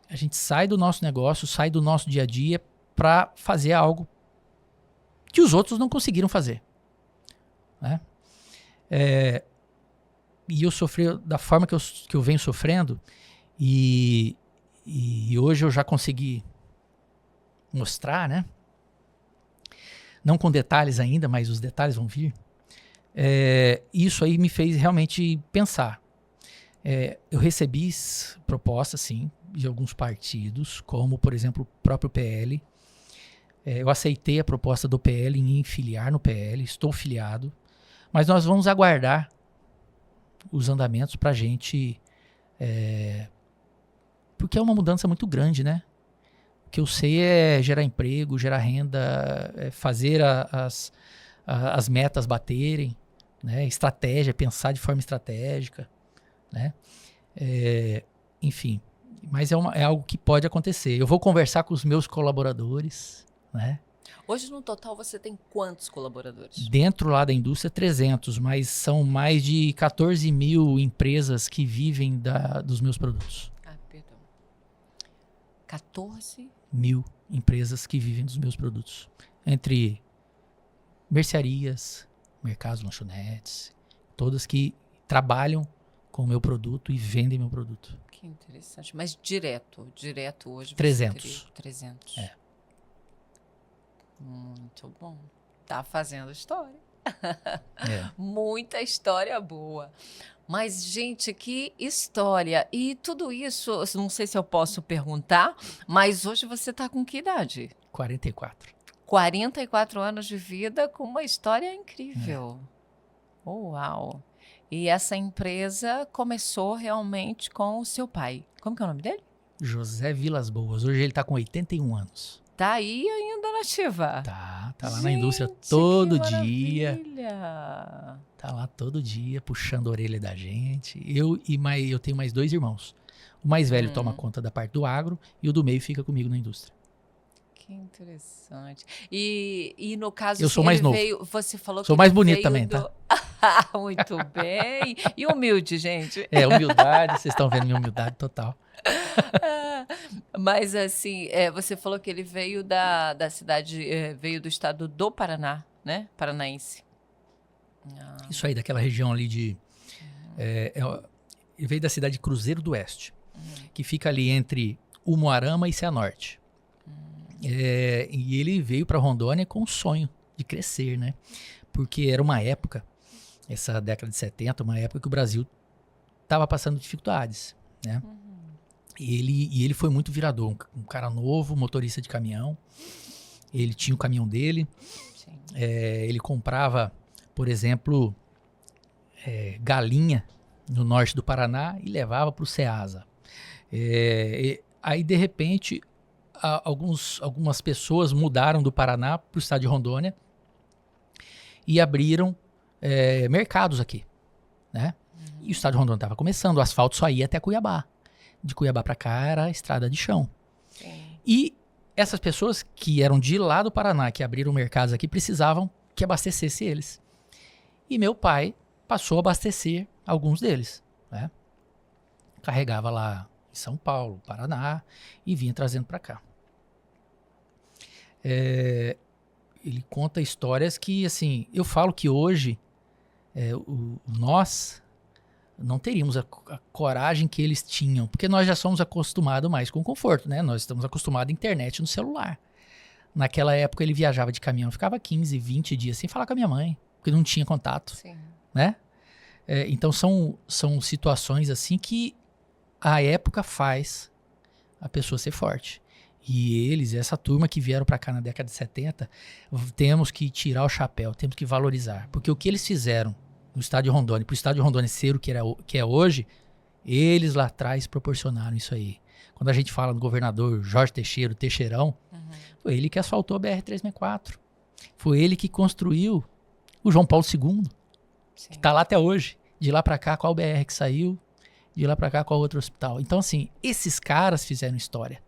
a gente sai do nosso negócio, sai do nosso dia a dia para fazer algo que os outros não conseguiram fazer. Né? E eu sofri da forma que eu venho sofrendo e hoje eu já consegui mostrar, né? Não com detalhes ainda, mas os detalhes vão vir. Isso aí me fez realmente pensar. Eu recebi propostas, sim, de alguns partidos, como, por exemplo, o próprio PL. Eu aceitei a proposta do PL em filiar no PL, estou filiado, mas nós vamos aguardar os andamentos para a gente, porque é uma mudança muito grande, né? O que eu sei é gerar emprego, gerar renda, fazer as metas baterem, né? Estratégia, pensar de forma estratégica, né? Enfim, mas é algo que pode acontecer. Eu vou conversar com os meus colaboradores, né? Hoje, no total, você tem quantos colaboradores? Dentro lá da indústria, 300, mas são mais de 14 mil empresas que vivem dos meus produtos. Perdão. 14? Mil empresas que vivem dos meus produtos. Entre mercearias, mercados, lanchonetes, todas que trabalham com o meu produto e vendem meu produto. Que interessante. Mas direto hoje... 300. 300. Muito bom. Tá fazendo história. Muita história boa. Mas, gente, que história. E tudo isso, não sei se eu posso perguntar, mas hoje você está com que idade? 44. 44 anos de vida com uma história incrível. Uau! E essa empresa começou realmente com o seu pai. Como que é o nome dele? José Vilas Boas. Hoje ele tá com 81 anos. Tá aí ainda na ativa. Tá lá na indústria Gente, todo que dia. maravilha. Tá lá todo dia, puxando a orelha da gente. Eu tenho mais 2 irmãos. O mais velho toma conta da parte do agro e o do meio fica comigo na indústria. Que interessante. E no caso, Eu sou mais novo. Você falou Sou que mais ele bonito veio também, tá? Muito bem. E humilde, gente. Humildade, vocês estão vendo minha humildade total. Mas assim, você falou que ele veio da cidade, veio do estado do Paraná, né? Paranaense. Isso aí, daquela região ali ele veio da cidade de Cruzeiro do Oeste, que fica ali entre Umuarama e Cianorte. E ele veio para Rondônia com o sonho de crescer, né? Porque era uma época, essa década de 70, uma época que o Brasil estava passando dificuldades, né? E ele foi muito virador, um cara novo, motorista de caminhão. Ele tinha o caminhão dele. Ele comprava, por exemplo, galinha no norte do Paraná e levava para o Ceasa. Aí, de repente, algumas pessoas mudaram do Paraná para o estado de Rondônia e abriram mercados aqui, né? E o estado de Rondônia estava começando, o asfalto só ia até Cuiabá. De Cuiabá para cá era estrada de chão. Sim. E essas pessoas que eram de lá do Paraná, que abriram mercados aqui, precisavam que abastecesse eles. E meu pai passou a abastecer alguns deles, né? Carregava lá em São Paulo, Paraná, e vinha trazendo para cá. Ele conta histórias que, assim, eu falo que hoje nós não teríamos a coragem que eles tinham, porque nós já somos acostumados mais com conforto, né? Nós estamos acostumados à internet no celular. Naquela época ele viajava de caminhão, ficava 15, 20 dias sem falar com a minha mãe, porque não tinha contato, Sim. né? Então são situações assim que a época faz a pessoa ser forte. E eles, essa turma que vieram para cá na década de 70, temos que tirar o chapéu, temos que valorizar, porque o que eles fizeram no estado de Rondônia, para o estado de Rondônia ser o que é hoje, eles lá atrás proporcionaram isso aí. Quando a gente fala do governador Jorge Teixeira, o Teixeirão, foi ele que asfaltou a BR-364. Foi ele que construiu o João Paulo II, Sim. que está lá até hoje. De lá para cá, qual BR que saiu? De lá para cá, qual outro hospital? Então, assim, esses caras fizeram história.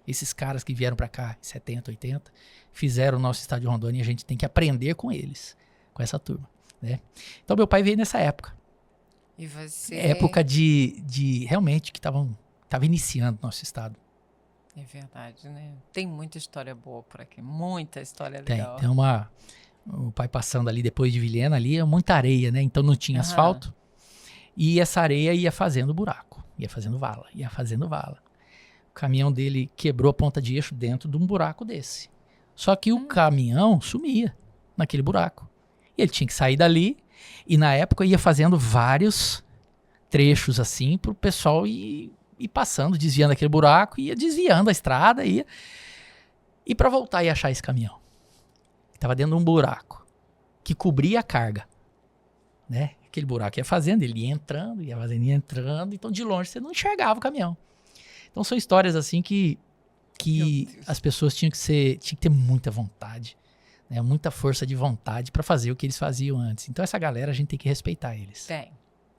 Esses caras que vieram para cá em 70, 80, fizeram o nosso estado de Rondônia e a gente tem que aprender com eles, com essa turma. Né? Então meu pai veio nessa época. E você... Época de realmente que tava iniciando nosso estado. É verdade, né? Tem muita história boa por aqui, muita história Tem legal. o pai passando ali depois de Vilhena, ali é muita areia, né? Então não tinha asfalto. E essa areia ia fazendo buraco, ia fazendo vala. O caminhão dele quebrou a ponta de eixo dentro de um buraco desse. Só que o caminhão sumia naquele buraco. E ele tinha que sair dali, e na época ia fazendo vários trechos assim pro pessoal ir passando, desviando aquele buraco, ia desviando a estrada, e para voltar e achar esse caminhão. Estava dentro de um buraco que cobria a carga, né? Aquele buraco ia fazendo, ele ia entrando, então de longe você não enxergava o caminhão. Então são histórias assim que as pessoas tinham que ter muita vontade, né? Muita força de vontade para fazer o que eles faziam antes. Então essa galera a gente tem que respeitar eles.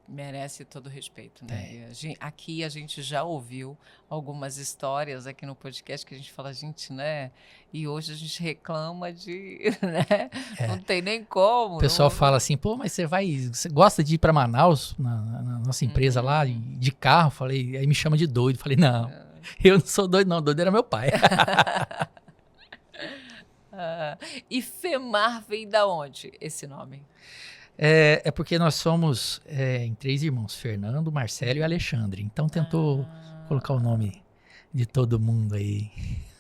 Merece todo o respeito, né? Aqui a gente já ouviu algumas histórias aqui no podcast que a gente fala, gente, né? E hoje a gente reclama de, né? Não tem nem como. O pessoal fala assim, pô, mas você gosta de ir para Manaus, na nossa empresa lá, de carro? Falei, aí me chama de doido. Falei, não, eu não sou doido não, doido era meu pai. E FEMAR vem da onde, esse nome? É porque nós somos em 3 irmãos, Fernando, Marcelo e Alexandre. Então tentou colocar o nome de todo mundo aí.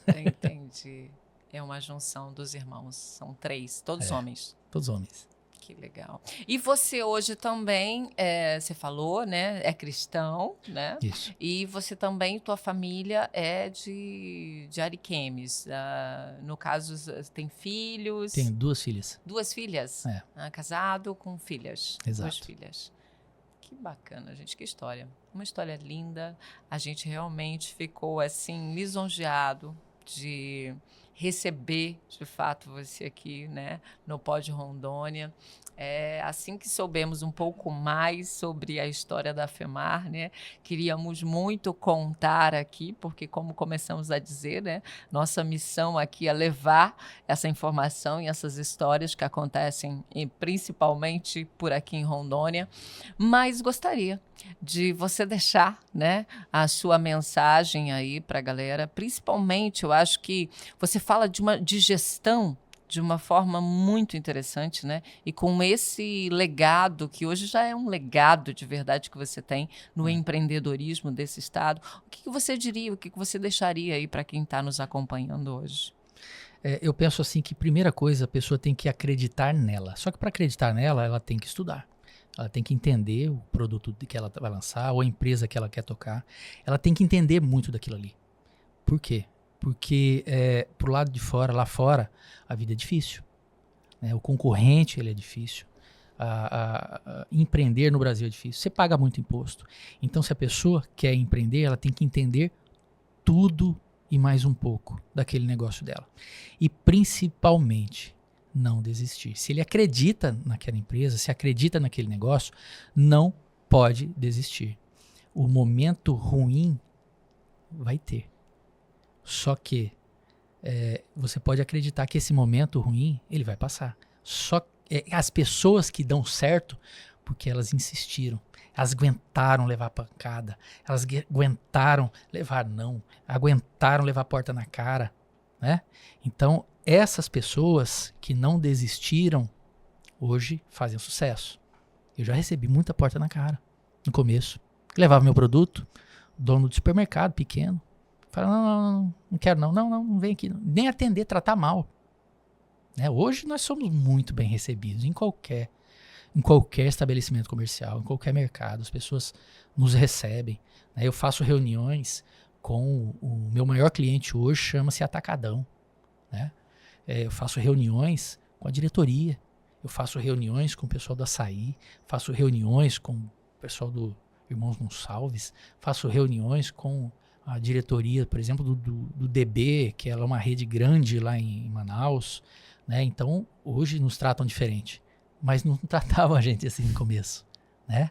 Entendi. É uma junção dos irmãos. São 3, todos homens. Todos homens. Que legal. E você hoje também, você falou, né? É cristão, né? Isso. E você também, tua família é de Ariquemes. No caso, tem filhos? Tenho 2 filhas. 2 filhas? É. Casado com filhas. Exato. 2 filhas. Que bacana, gente. Que história. Uma história linda. A gente realmente ficou, assim, lisonjeado de receber, de fato, você aqui, né, no Pod Rondônia. Assim que soubemos um pouco mais sobre a história da FEMAR, né, queríamos muito contar aqui, porque como começamos a dizer, né, nossa missão aqui é levar essa informação e essas histórias que acontecem principalmente por aqui em Rondônia, mas gostaria de você deixar, né, a sua mensagem aí para a galera. Principalmente, eu acho que você fala de gestão de uma forma muito interessante, né? E com esse legado, que hoje já é um legado de verdade que você tem no empreendedorismo desse estado, o que você diria, o que você deixaria aí para quem está nos acompanhando hoje? Eu penso assim que, primeira coisa, a pessoa tem que acreditar nela. Só que para acreditar nela, ela tem que estudar. Ela tem que entender o produto que ela vai lançar ou a empresa que ela quer tocar. Ela tem que entender muito daquilo ali. Por quê? Porque pro lado de fora, lá fora, a vida é difícil. Né? O concorrente ele é difícil. Empreender no Brasil é difícil. Você paga muito imposto. Então, se a pessoa quer empreender, ela tem que entender tudo e mais um pouco daquele negócio dela. E principalmente, não desistir. Se ele acredita naquela empresa, se acredita naquele negócio, não pode desistir. O momento ruim vai ter. Só que você pode acreditar que esse momento ruim, ele vai passar. Só as pessoas que dão certo, porque elas insistiram. Elas aguentaram levar pancada. Elas aguentaram levar não. Aguentaram levar porta na cara. Né? Então, essas pessoas que não desistiram, hoje fazem sucesso. Eu já recebi muita porta na cara no começo. Levava meu produto, dono do supermercado pequeno. Falava, não quero não vem aqui. Nem atender, tratar mal. Né? Hoje nós somos muito bem recebidos em qualquer estabelecimento comercial, em qualquer mercado. As pessoas nos recebem. Né? Eu faço reuniões com o meu maior cliente hoje, chama-se Atacadão. Né? Eu faço reuniões com a diretoria, eu faço reuniões com o pessoal do Açaí, faço reuniões com o pessoal do Irmãos Gonçalves, faço reuniões com a diretoria, por exemplo, do DB, que ela é uma rede grande lá em Manaus. Né? Então, hoje nos tratam diferente, mas não tratavam a gente assim no começo. Né?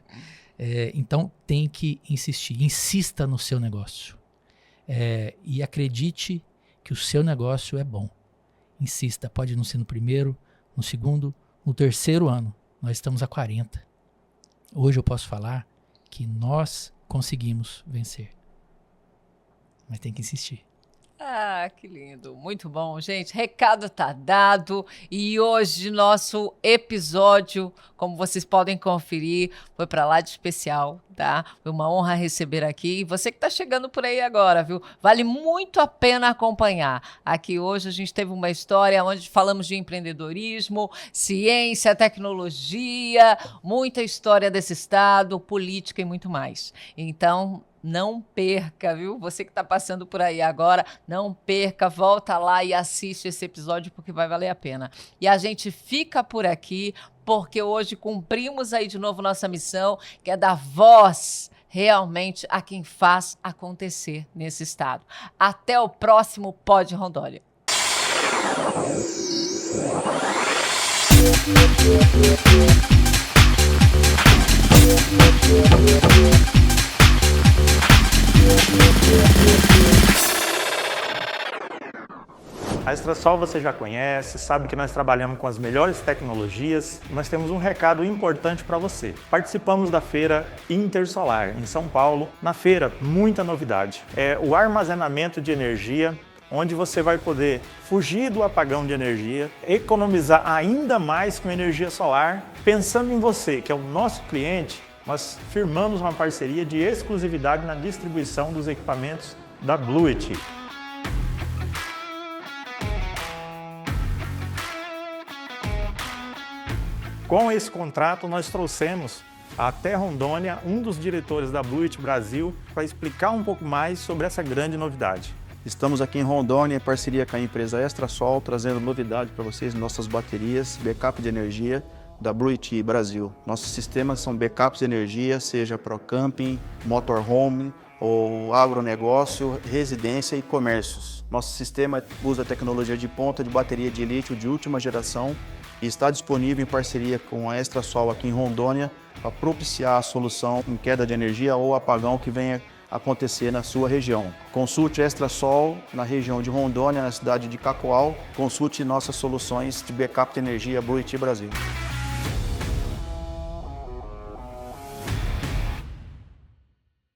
Então, tem que insistir, insista no seu negócio. E acredite que o seu negócio é bom. Insista, pode não ser no primeiro, no segundo, no terceiro ano. Nós estamos há 40. Hoje eu posso falar que nós conseguimos vencer. Mas tem que insistir. Ah, que lindo. Muito bom, gente. Recado tá dado. E hoje nosso episódio, como vocês podem conferir, foi para lá de especial, tá? Foi uma honra receber aqui. E você que tá chegando por aí agora, viu? Vale muito a pena acompanhar. Aqui hoje a gente teve uma história onde falamos de empreendedorismo, ciência, tecnologia, muita história desse estado, política e muito mais. Então, não perca, viu? Você que está passando por aí agora, não perca, volta lá e assiste esse episódio porque vai valer a pena. E a gente fica por aqui porque hoje cumprimos aí de novo nossa missão, que é dar voz realmente a quem faz acontecer nesse estado. Até o próximo Pod Rondônia. A Extrasol você já conhece, sabe que nós trabalhamos com as melhores tecnologias. Nós temos um recado importante para você. Participamos da Feira Intersolar em São Paulo. Na feira, muita novidade. É o armazenamento de energia, onde você vai poder fugir do apagão de energia, economizar ainda mais com energia solar. Pensando em você, que é o nosso cliente, nós firmamos uma parceria de exclusividade na distribuição dos equipamentos da Bluet. Com esse contrato, nós trouxemos até Rondônia um dos diretores da Blueit Brasil para explicar um pouco mais sobre essa grande novidade. Estamos aqui em Rondônia em parceria com a empresa Extrasol, trazendo novidade para vocês, nossas baterias, backup de energia da Blueit Brasil. Nossos sistemas são backups de energia, seja para camping, motorhome ou agronegócio, residência e comércios. Nosso sistema usa tecnologia de ponta de bateria de lítio de última geração e está disponível em parceria com a Extrasol aqui em Rondônia para propiciar a solução em queda de energia ou apagão que venha acontecer na sua região. Consulte Extrasol na região de Rondônia, na cidade de Cacoal. Consulte nossas soluções de backup de energia Blueit Brasil.